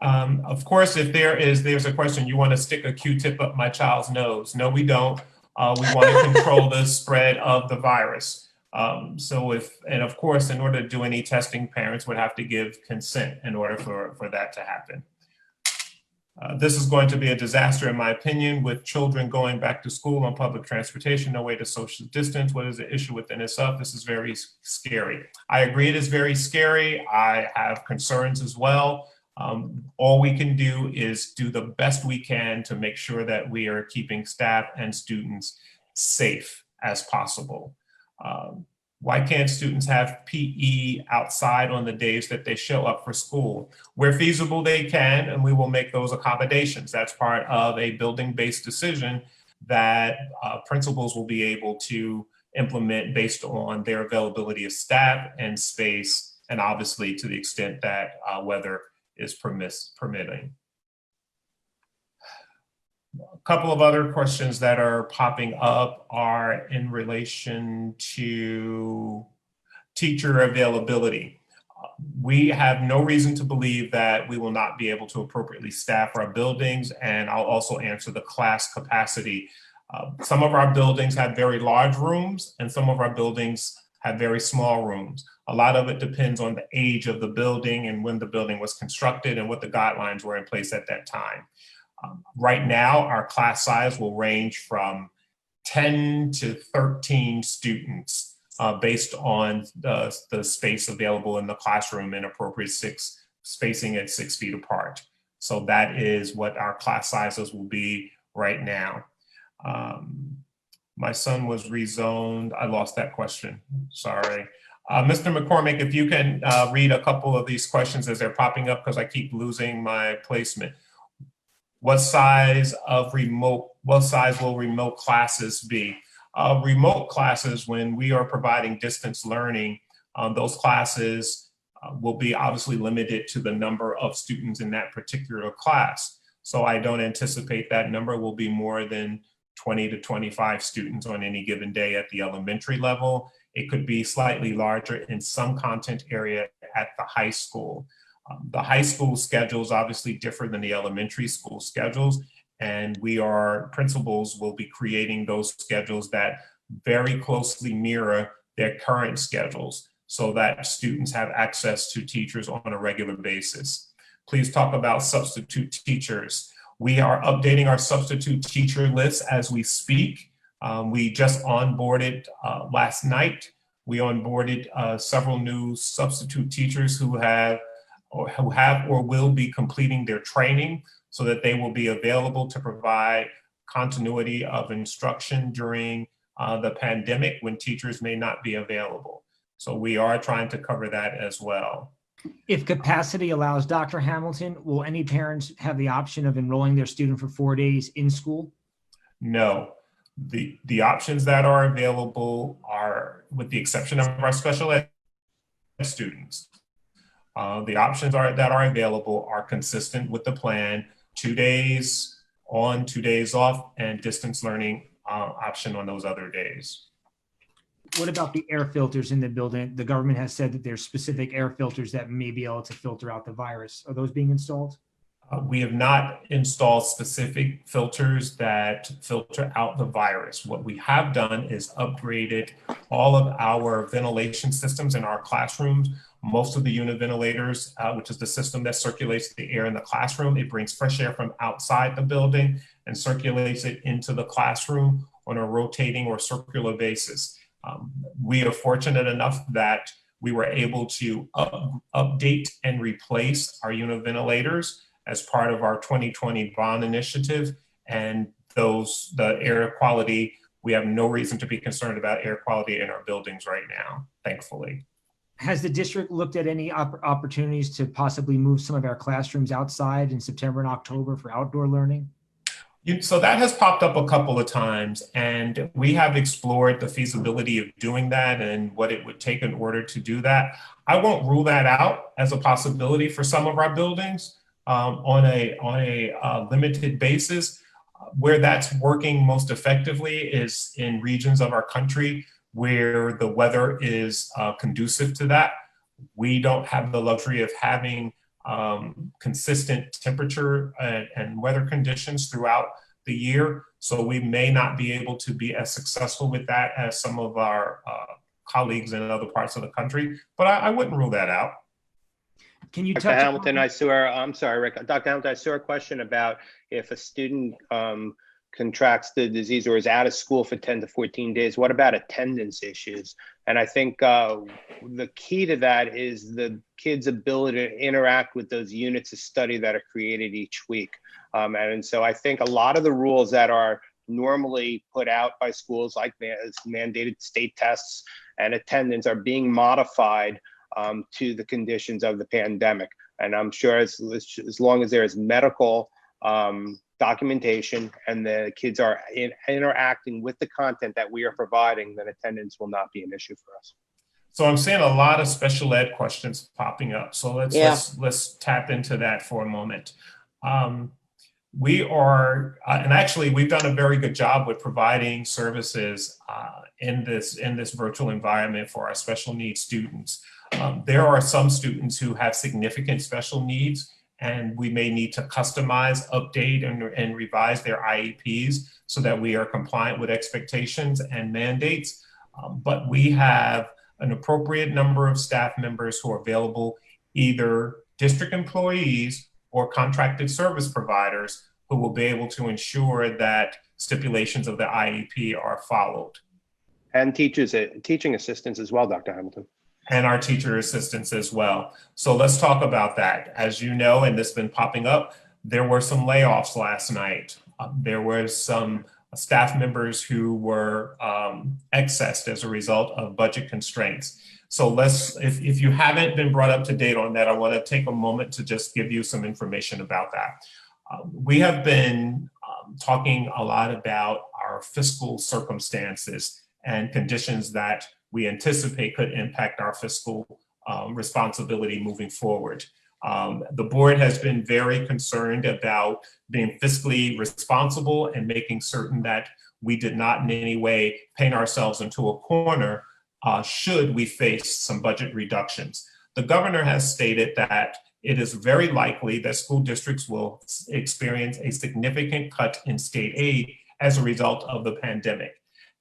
Of course, if there's a question, you want to stick a Q-tip up my child's nose. No, we don't. We want to control the spread of the virus. And of course, in order to do any testing, parents would have to give consent in order for that to happen. This is going to be a disaster, in my opinion, with children going back to school on public transportation, no way to social distance. What is the issue within itself? This is very scary. I agree it is very scary. I have concerns as well. All we can do is do the best we can to make sure that we are keeping staff and students safe as possible. Why can't students have PE outside on the days that they show up for school? Where feasible, they can, and we will make those accommodations. That's part of a building-based decision that principals will be able to implement based on their availability of staff and space, and obviously to the extent that weather is permitting. A couple of other questions that are popping up are in relation to teacher availability. We have no reason to believe that we will not be able to appropriately staff our buildings, and I'll also answer the class capacity. Some of our buildings have very large rooms and some of our buildings have very small rooms. A lot of it depends on the age of the building and when the building was constructed and what the guidelines were in place at that time. Right now, our class size will range from 10 to 13 students based on the space available in the classroom and appropriate spacing at 6 feet apart. So that is what our class sizes will be right now. My son was rezoned. I lost that question, sorry. Mr. McCormick, if you can read a couple of these questions as they're popping up, because I keep losing my placement. What size will remote classes be? Remote classes, when we are providing distance learning, those classes will be obviously limited to the number of students in that particular class. So I don't anticipate that number will be more than 20 to 25 students on any given day at the elementary level. It could be slightly larger in some content area at the high school. The high school schedules obviously differ than the elementary school schedules, and principals will be creating those schedules that very closely mirror their current schedules so that students have access to teachers on a regular basis. Please talk about substitute teachers. We are updating our substitute teacher list as we speak. We just onboarded last night. We onboarded several new substitute teachers who have or will be completing their training so that they will be available to provide continuity of instruction during the pandemic when teachers may not be available. So we are trying to cover that as well. If capacity allows, Dr. Hamilton, will any parents have the option of enrolling their student for 4 days in school? No, the options that are available are, with the exception of our special ed students, the options that are available are consistent with the plan: 2 days on, 2 days off, and distance learning option on those other days. What about the air filters in the building? The government has said that there's specific air filters that may be able to filter out the virus. Are those being installed? We have not installed specific filters that filter out the virus. What we have done is upgraded all of our ventilation systems in our classrooms. Most of the univentilators, which is the system that circulates the air in the classroom, it brings fresh air from outside the building and circulates it into the classroom on a rotating or circular basis. We are fortunate enough that we were able to update and replace our univentilators as part of our 2020 bond initiative. And the air quality, we have no reason to be concerned about air quality in our buildings right now, thankfully. Has the district looked at any opportunities to possibly move some of our classrooms outside in September and October for outdoor learning? So that has popped up a couple of times, and we have explored the feasibility of doing that and what it would take in order to do that. I won't rule that out as a possibility for some of our buildings on a limited basis. Where that's working most effectively is in regions of our country where the weather is conducive to that. We don't have the luxury of having consistent temperature and weather conditions throughout the year. So we may not be able to be as successful with that as some of our colleagues in other parts of the country, but I wouldn't rule that out. Can you Dr. touch Hamilton, upon- I'm sorry, Rick. Dr. Hamilton, I saw a question about if a student contracts the disease or is out of school for 10 to 14 days, what about attendance issues? And I think the key to that is the kids' ability to interact with those units of study that are created each week. And so I think a lot of the rules that are normally put out by schools, like mandated state tests and attendance, are being modified to the conditions of the pandemic. And I'm sure as long as there is medical documentation and the kids are interacting with the content that we are providing, then attendance will not be an issue for us. So I'm seeing a lot of special ed questions popping up. So let's tap into that for a moment. We are, and actually we've done a very good job with providing services in this virtual environment for our special needs students. There are some students who have significant special needs, and we may need to customize, update, and revise their IEPs so that we are compliant with expectations and mandates. But we have an appropriate number of staff members who are available, either district employees or contracted service providers, who will be able to ensure that stipulations of the IEP are followed. And teaching assistants as well, Dr. Hamilton. And our teacher assistants as well. So let's talk about that. As you know, and this has been popping up, there were some layoffs last night. There were some staff members who were accessed as a result of budget constraints. So if you haven't been brought up to date on that, I want to take a moment to just give you some information about that. We have been talking a lot about our fiscal circumstances and conditions that we anticipate could impact our fiscal responsibility moving forward. The board has been very concerned about being fiscally responsible and making certain that we did not in any way paint ourselves into a corner should we face some budget reductions. The governor has stated that it is very likely that school districts will experience a significant cut in state aid as a result of the pandemic.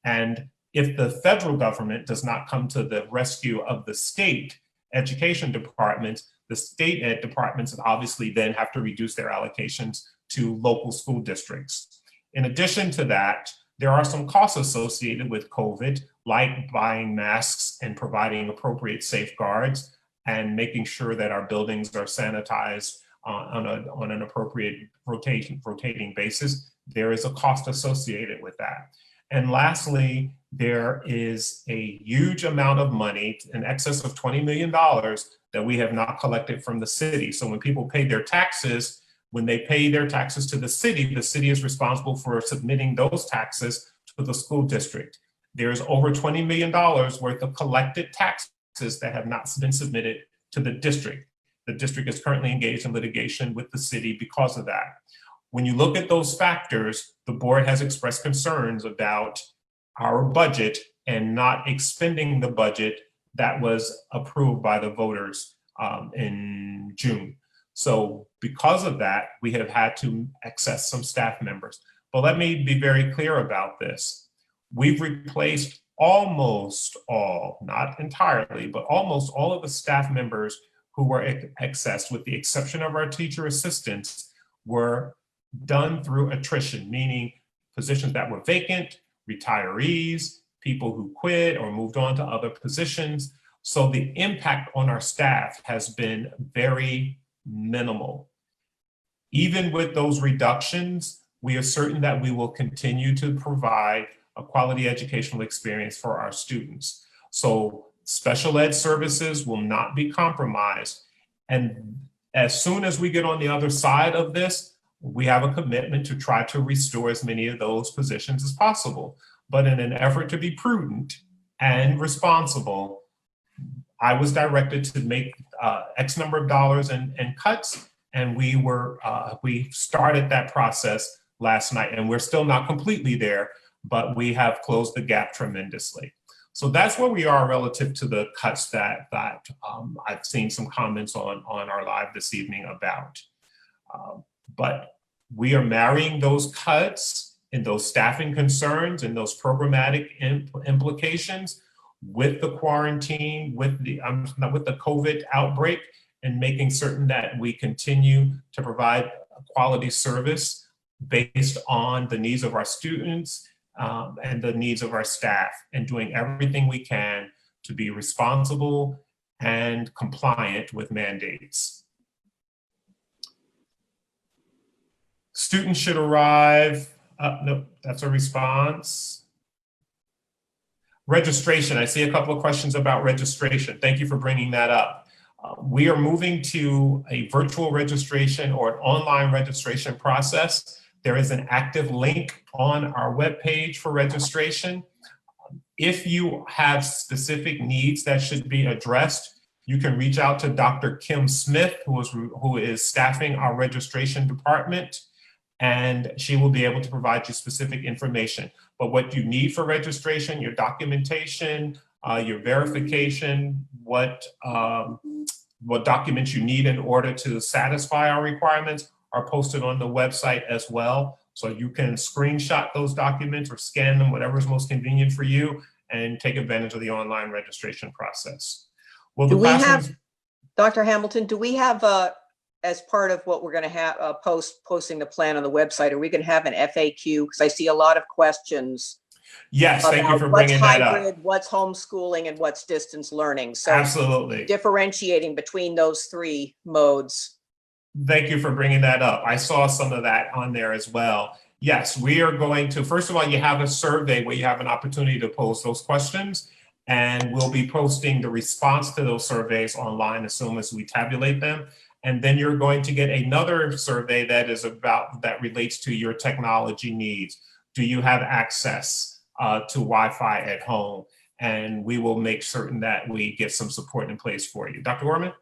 And if the federal government does not come to the rescue of the state education departments, the state ed departments obviously then have to reduce their allocations to local school districts. In addition to that, there are some costs associated with COVID, like buying masks and providing appropriate safeguards and making sure that our buildings are sanitized on an appropriate rotating basis. There is a cost associated with that. And lastly, there is a huge amount of money, in excess of $20 million, that we have not collected from the city. So when people pay their taxes, when they pay their taxes to the city is responsible for submitting those taxes to the school district. There's over $20 million worth of collected taxes that have not been submitted to the district. The district is currently engaged in litigation with the city because of that. When you look at those factors, the board has expressed concerns about our budget and not expending the budget that was approved by the voters in June. So because of that, we have had to access some staff members. But let me be very clear about this. We've replaced almost all, not entirely, but almost all of the staff members who were accessed, with the exception of our teacher assistants, were done through attrition, meaning positions that were vacant, retirees, people who quit or moved on to other positions. So the impact on our staff has been very minimal. Even with those reductions, we are certain that we will continue to provide a quality educational experience for our students. So special ed services will not be compromised. And as soon as we get on the other side of this, we have a commitment to try to restore as many of those positions as possible. But in an effort to be prudent and responsible, I was directed to make X number of dollars and cuts, and we started that process last night, and we're still not completely there, but we have closed the gap tremendously. So that's where we are relative to the cuts that I've seen some comments on our live this evening about. But we are marrying those cuts and those staffing concerns and those programmatic implications with the quarantine, with the COVID outbreak, and making certain that we continue to provide a quality service based on the needs of our students and the needs of our staff, and doing everything we can to be responsible and compliant with mandates. Students should arrive. No, that's a response. Registration. I see a couple of questions about registration. Thank you for bringing that up. We are moving to a virtual registration or an online registration process There is an active link on our webpage for registration. If you have specific needs that should be addressed, you can reach out to Dr. Kim Smith, who is staffing our registration department, and she will be able to provide you specific information. But what you need for registration, your documentation, your verification, what documents you need in order to satisfy our requirements are posted on the website as well. So you can screenshot those documents or scan them, whatever is most convenient for you, and take advantage of the online registration process. Well, Do we have, Dr. Hamilton, do we have, as part of what we're going to have, posting the plan on the website, are we going to have an FAQ? Because I see a lot of questions. Yes, thank you for bringing that up. What's hybrid, what's homeschooling, and what's distance learning. So absolutely. Differentiating between those three modes. Thank you for bringing that up. I saw some of that on there as well. Yes, we are going to, first of all, you have a survey where you have an opportunity to pose those questions, and we'll be posting the response to those surveys online as soon as we tabulate them. And then you're going to get another survey that relates to your technology needs. Do you have access to Wi-Fi at home? And we will make certain that we get some support in place for you. Dr. Gorman?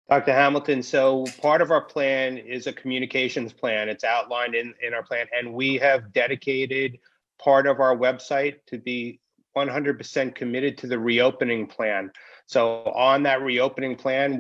Dr. Hamilton, so part of our plan is a communications plan. It's outlined in our plan, and we have dedicated part of our website to be 100% committed to the reopening plan. So on that reopening plan,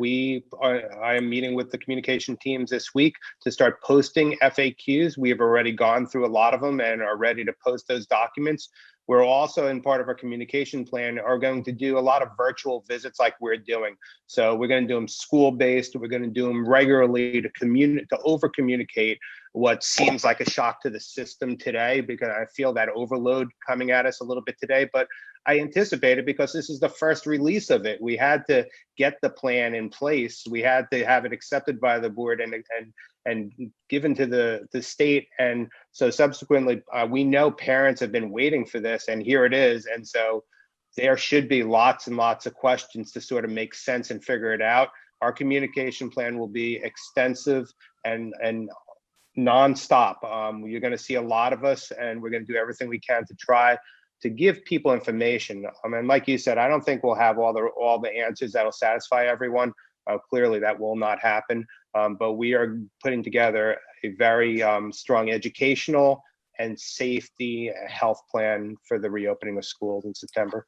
I am meeting with the communication teams this week to start posting FAQs. We have already gone through a lot of them and are ready to post those documents. We're also, in part of our communication plan, are going to do a lot of virtual visits like we're doing. So we're going to do them school-based. We're going to do them regularly to over-communicate what seems like a shock to the system today, because I feel that overload coming at us a little bit today. But I anticipate it because this is the first release of it. We had to get the plan in place. We had to have it accepted by the board and given to the state. And so subsequently, we know parents have been waiting for this, and here it is. And so there should be lots and lots of questions to sort of make sense and figure it out. Our communication plan will be extensive and nonstop. You're going to see a lot of us, and we're going to do everything we can to try to give people information. I mean, like you said, I don't think we'll have all the answers that'll satisfy everyone. Clearly, that will not happen. But we are putting together a very strong educational and safety health plan for the reopening of schools in September.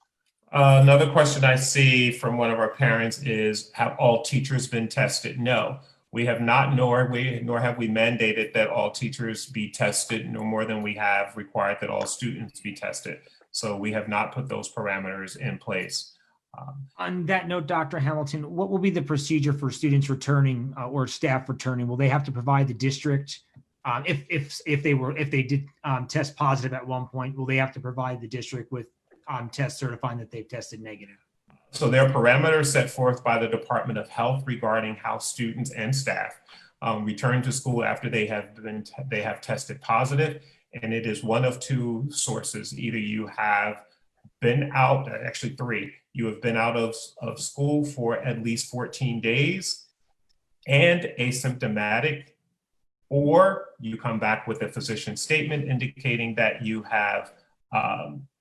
Another question I see from one of our parents is, have all teachers been tested? No, we have not, nor have we mandated that all teachers be tested, no more than we have required that all students be tested. So we have not put those parameters in place. On that note, Dr. Hamilton, what will be the procedure for students returning or staff returning? Will they have to provide the district, if they did test positive at one point, will they have to provide the district with tests certifying that they've tested negative? So there are parameters set forth by the Department of Health regarding how students and staff return to school after they have tested positive, and it is one of two sources. Either you have been out, actually three, you have been out of school for at least 14 days and asymptomatic, or you come back with a physician statement indicating that you have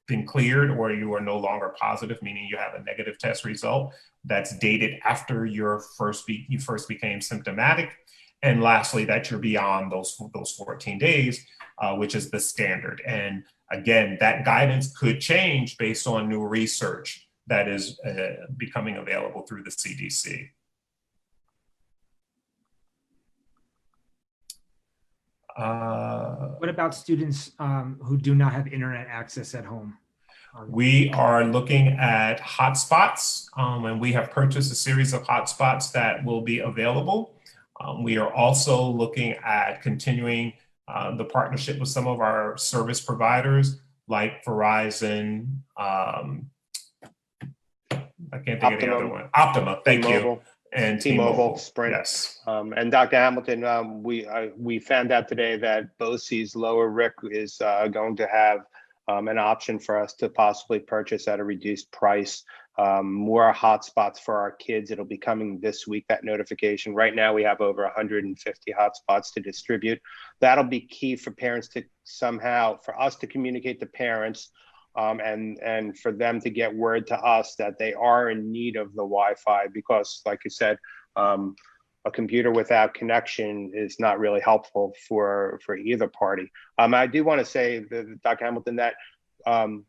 been cleared or you are no longer positive, meaning you have a negative test result that's dated after you first became symptomatic. And lastly, that you're beyond those 14 days, which is the standard. And again, that guidance could change based on new research that is becoming available through the CDC. What about students who do not have internet access at home? We are looking at hotspots, and we have purchased a series of hotspots that will be available. We are also looking at continuing the partnership with some of our service providers like Verizon. I can't think of the other one. Optima, thank you. And T-Mobile, Sprint. Yes. And Dr. Hamilton, we found out today that BOCES Lower Rick is going to have an option for us to possibly purchase at a reduced price. more hotspots for our kids. It'll be coming this week, that notification. Right now, we have over 150 hotspots to distribute. That'll be key for parents to somehow, for us to communicate to parents, and for them to get word to us that they are in need of the Wi-Fi, because like you said, a computer without connection is not really helpful for either party. I do want to say, Dr. Hamilton, that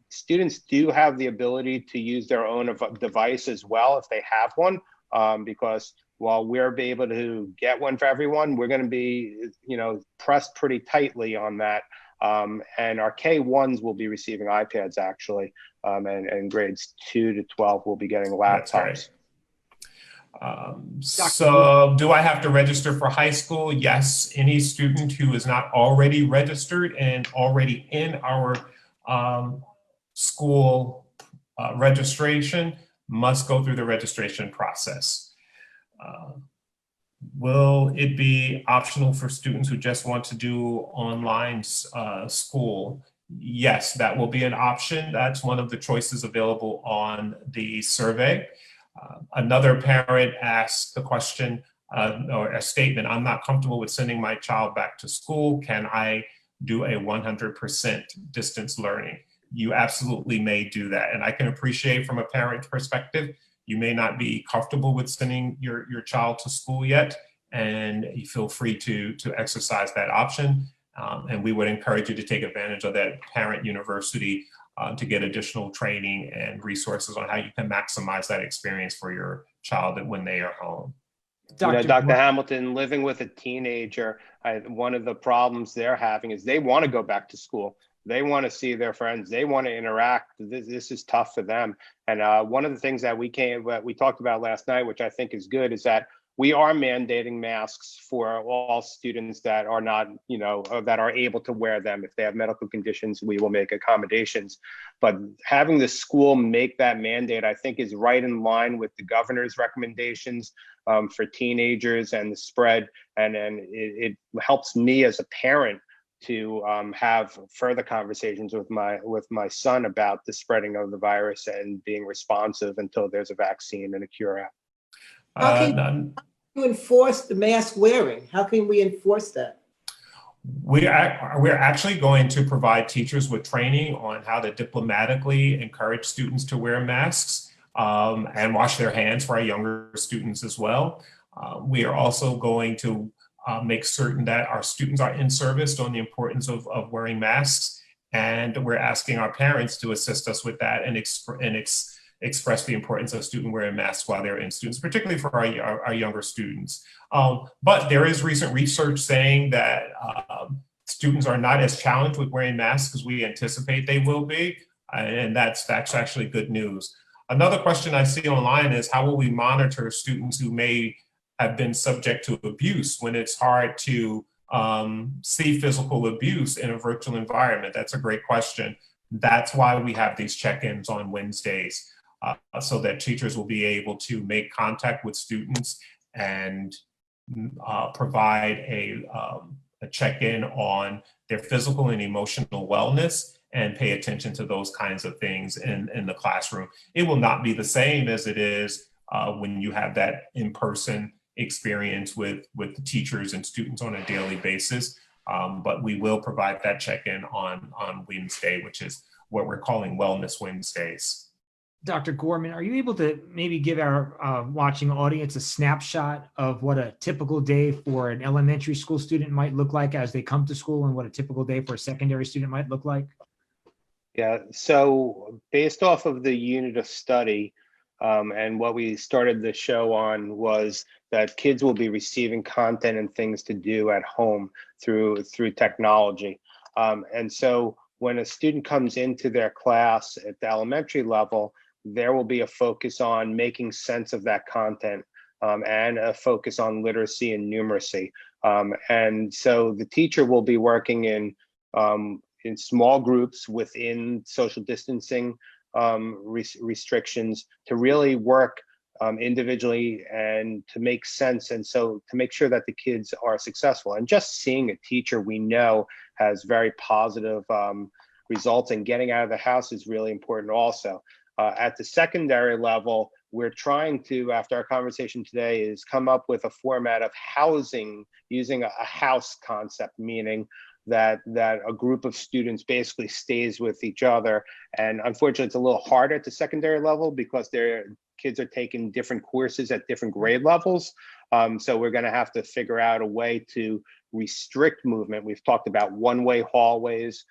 students do have the ability to use their own device as well if they have one, because while we're be able to get one for everyone, we're going to be, pressed pretty tightly on that. And our K1s will be receiving iPads actually, and grades 2 to 12 will be getting laptops. That's right. So do I have to register for high school? Yes, any student who is not already registered and already in our school registration must go through the registration process. Will it be optional for students who just want to do online school? Yes, that will be an option. That's one of the choices available on the survey. Another parent asked the question or a statement, I'm not comfortable with sending my child back to school. Can I do a 100% distance learning? You absolutely may do that. And I can appreciate from a parent perspective, you may not be comfortable with sending your child to school yet, and you feel free to exercise that option. And we would encourage you to take advantage of that parent university to get additional training and resources on how you can maximize that experience for your child when they are home. Dr. Hamilton, living with a teenager, one of the problems they're having is they want to go back to school. They want to see their friends. They want to interact. This is tough for them. And one of the things that we talked about last night, which I think is good, is that we are mandating masks for all students that are not, that are able to wear them. If they have medical conditions, we will make accommodations. But having the school make that mandate, I think, is right in line with the governor's recommendations for teenagers and the spread. And it helps me as a parent to have further conversations with my son about the spreading of the virus and being responsive until there's a vaccine and a cure out. How can you enforce the mask wearing? How can we enforce that? We're actually going to provide teachers with training on how to diplomatically encourage students to wear masks and wash their hands for our younger students as well. We are also going to make certain that our students are in service on the importance of wearing masks. And we're asking our parents to assist us with that and express the importance of student wearing masks while they're in students, particularly for our younger students. But there is recent research saying that students are not as challenged with wearing masks as we anticipate they will be. And that's actually good news. Another question I see online is, how will we monitor students who may have been subject to abuse when it's hard to see physical abuse in a virtual environment? That's a great question. That's why we have these check-ins on Wednesdays, so that teachers will be able to make contact with students and provide a check-in on their physical and emotional wellness and pay attention to those kinds of things in the classroom. It will not be the same as it is when you have that in-person experience with the teachers and students on a daily basis. But we will provide that check-in on Wednesday, which is what we're calling Wellness Wednesdays. Dr. Gorman, are you able to maybe give our watching audience a snapshot of what a typical day for an elementary school student might look like as they come to school, and what a typical day for a secondary student might look like? Yeah, so based off of the unit of study, and what we started the show on was that kids will be receiving content and things to do at home through technology. And so when a student comes into their class at the elementary level, there will be a focus on making sense of that content, and a focus on literacy and numeracy. And so the teacher will be working in small groups within social distancing restrictions to really work individually and to make sense, and so to make sure that the kids are successful. And just seeing a teacher we know has very positive results, and getting out of the house is really important also. At the secondary level, we're trying to, after our conversation today, is come up with a format of housing using a house concept, meaning that a group of students basically stays with each other. And unfortunately, it's a little harder at the secondary level because their kids are taking different courses at different grade levels. So we're going to have to figure out a way to restrict movement. We've talked about one-way hallways,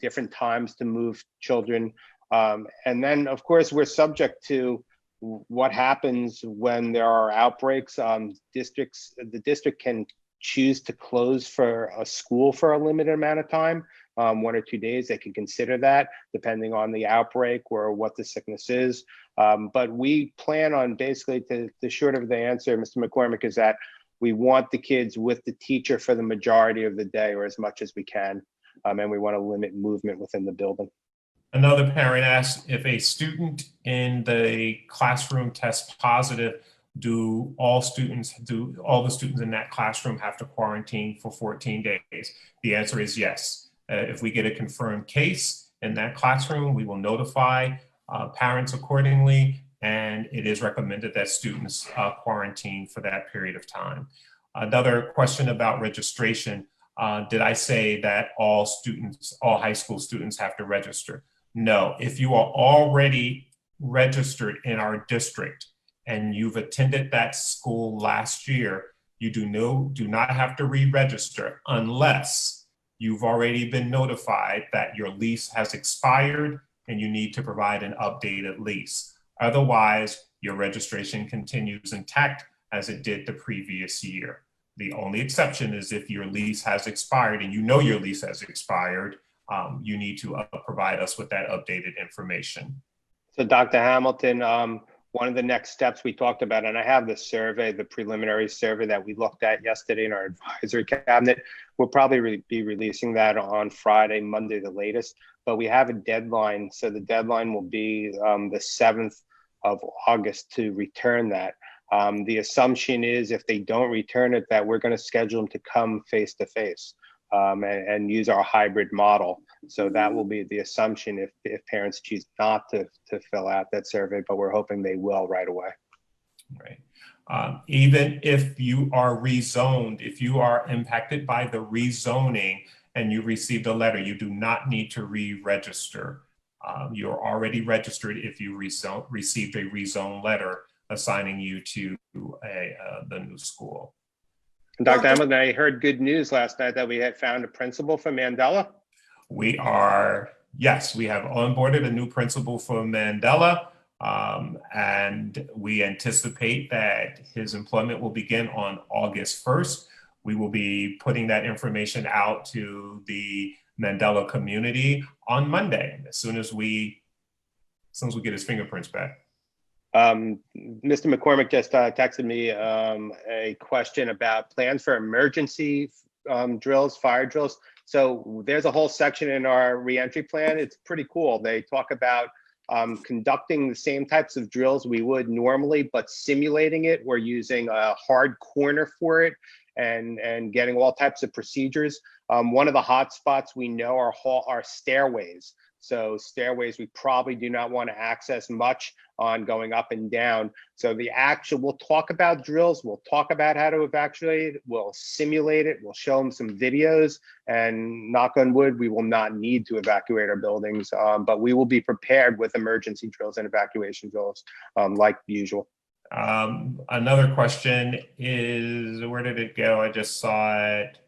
different times to move children. And then, of course, we're subject to what happens when there are outbreaks. The district can choose to close for a school for a limited amount of time, 1 or 2 days. They can consider that depending on the outbreak or what the sickness is. But we plan on basically, the short of the answer, Mr. McCormick, is that we want the kids with the teacher for the majority of the day or as much as we can. And we want to limit movement within the building. Another parent asked if a student in the classroom tests positive, do all the students in that classroom have to quarantine for 14 days? The answer is yes. If we get a confirmed case in that classroom, we will notify parents accordingly, and it is recommended that students quarantine for that period of time. Another question about registration. Did I say that all high school students have to register? No, if you are already registered in our district and you've attended that school last year, you do not have to re-register unless you've already been notified that your lease has expired and you need to provide an updated lease. Otherwise, your registration continues intact as it did the previous year. The only exception is if your lease has expired and you know your lease has expired, you need to provide us with that updated information. So Dr. Hamilton, one of the next steps we talked about, and I have the survey, the preliminary survey that we looked at yesterday in our advisory cabinet. We'll probably be releasing that on Friday, Monday, the latest, but we have a deadline. So the deadline will be the 7th of August to return that. The assumption is if they don't return it, that we're going to schedule them to come face to face. And use our hybrid model. So that will be the assumption if parents choose not to fill out that survey, but we're hoping they will right away. Right. Even if you are rezoned, if you are impacted by the rezoning and you received a letter, you do not need to re-register. You're already registered if you received a rezone letter assigning you to the new school. Dr. Hamilton, I heard good news last night that we had found a principal for Mandela. Yes, we have onboarded a new principal for Mandela, and we anticipate that his employment will begin on August 1st. We will be putting that information out to the Mandela community on Monday, as soon as we get his fingerprints back. Mr. McCormick just texted me a question about plans for emergency drills, fire drills. So there's a whole section in our reentry plan. It's pretty cool. They talk about conducting the same types of drills we would normally, but simulating it. We're using a hard corner for it and getting all types of procedures. One of the hot spots we know are stairways. So stairways, we probably do not want to access much on going up and down. So we'll talk about drills. We'll talk about how to evacuate. We'll simulate it. We'll show them some videos, and knock on wood, we will not need to evacuate our buildings, but we will be prepared with emergency drills and evacuation drills like usual. Another question is, where did it go? I just saw it.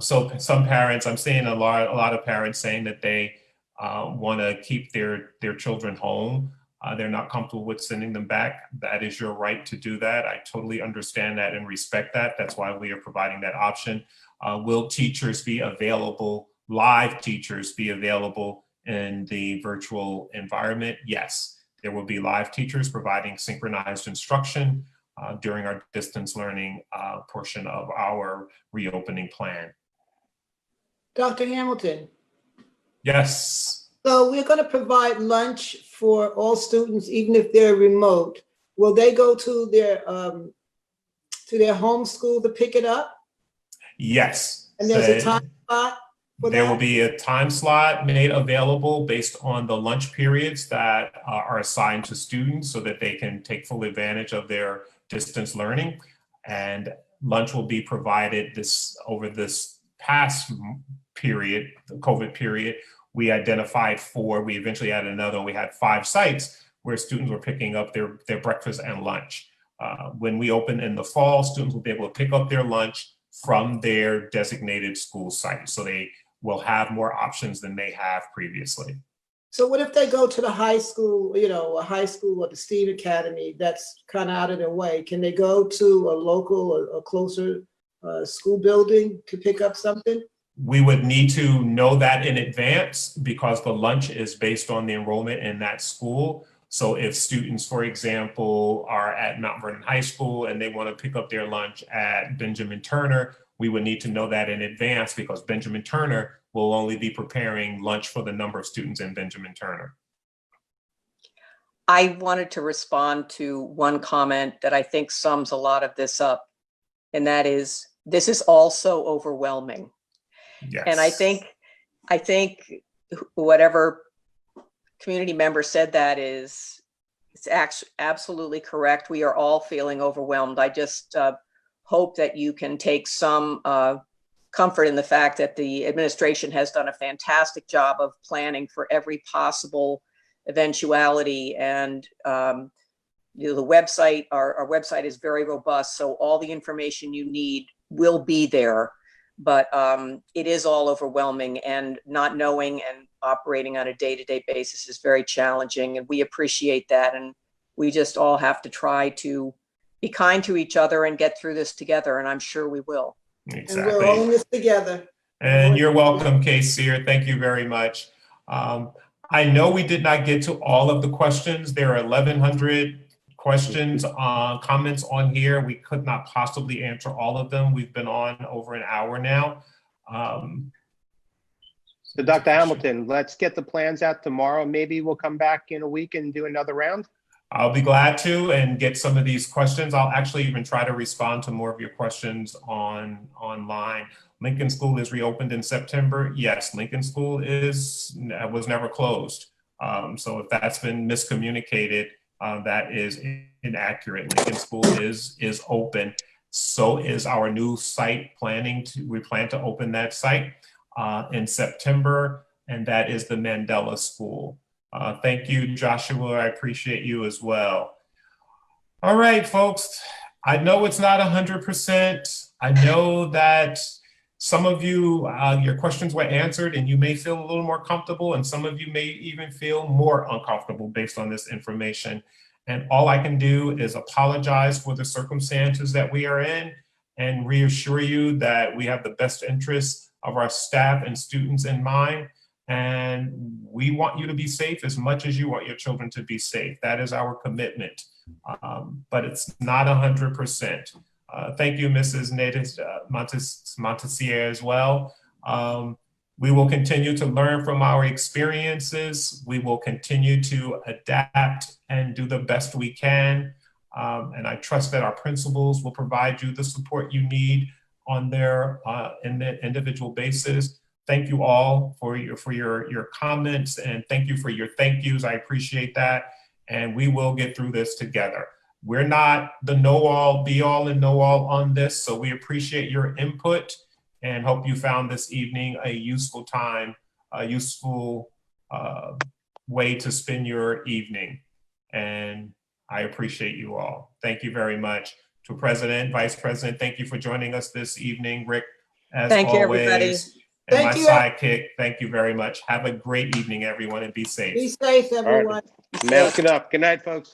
So some parents, I'm seeing a lot of parents saying that they want to keep their children home. They're not comfortable with sending them back. That is your right to do that. I totally understand that and respect that. That's why we are providing that option. Will teachers be available, live teachers be available in the virtual environment? Yes, there will be live teachers providing synchronized instruction during our distance learning portion of our reopening plan. Dr. Hamilton. Yes. So we're going to provide lunch for all students, even if they're remote. Will they go to their home school to pick it up? Yes. And there's a time spot? for There will that? be a time slot made available based on the lunch periods that are assigned to students so that they can take full advantage of their distance learning. And lunch will be provided over this past period, the COVID period. We identified 4, we eventually added another, and we had 5 sites where students were picking up their breakfast and lunch. When we open in the fall, students will be able to pick up their lunch from their designated school site. So they will have more options than they have previously. So what if they go to the high school, a high school or the STEAM Academy that's kind of out of their way? Can they go to a local or a closer school building to pick up something? We would need to know that in advance because the lunch is based on the enrollment in that school. So if students, for example, are at Mount Vernon High School and they want to pick up their lunch at Benjamin Turner, we would need to know that in advance because Benjamin Turner will only be preparing lunch for the number of students in Benjamin Turner. I wanted to respond to one comment that I think sums a lot of this up, and that is, this is also overwhelming. Yes. And I think whatever community member said that it's absolutely correct. We are all feeling overwhelmed. I just hope that you can take some comfort in the fact that the administration has done a fantastic job of planning for every possible eventuality. And the website, our website is very robust, so all the information you need will be there. But it is all overwhelming, and not knowing and operating on a day-to-day basis is very challenging, and we appreciate that. And we just all have to try to be kind to each other and get through this together, and I'm sure we will. And we're all in Exactly. this together. And you're welcome, Kay Sear. Thank you very much. I know we did not get to all of the questions. There are 1,100 questions, comments on here. We could not possibly answer all of them. We've been on over an hour now. So Dr. Hamilton, let's get the plans out tomorrow. Maybe we'll come back in a week and do another round. I'll be glad to and get some of these questions. I'll actually even try to respond to more of your questions online. Lincoln School is reopened in September. Yes, Lincoln School was never closed. So if that's been miscommunicated, that is inaccurate. Lincoln School is open. So is our new site we plan to open that site in September, and that is the Mandela School. Thank you, Joshua. I appreciate you as well. All right, folks. I know it's not 100%. I know that some of you, your questions were answered and you may feel a little more comfortable, and some of you may even feel more uncomfortable based on this information. And all I can do is apologize for the circumstances that we are in and reassure you that we have the best interests of our staff and students in mind. And we want you to be safe as much as you want your children to be safe. That is our commitment, but it's not 100%. Thank you, Mrs. Montessier as well. We will continue to learn from our experiences. We will continue to adapt and do the best we can. And I trust that our principals will provide you the support you need on their individual basis. Thank you all for your comments, and thank you for your thank yous. I appreciate that. And we will get through this together. We're not the know-all, be-all, and know-all on this, so we appreciate your input and hope you found this evening a useful time, a useful way to spend your evening. And I appreciate you all. Thank you very much. To President, Vice President, thank you for joining us this evening. Rick, as Thank you, always. everybody. And Thank my you. sidekick, thank you very much. Have a great evening, everyone, and be safe. Be safe, everyone. Mask it up. Good night, folks.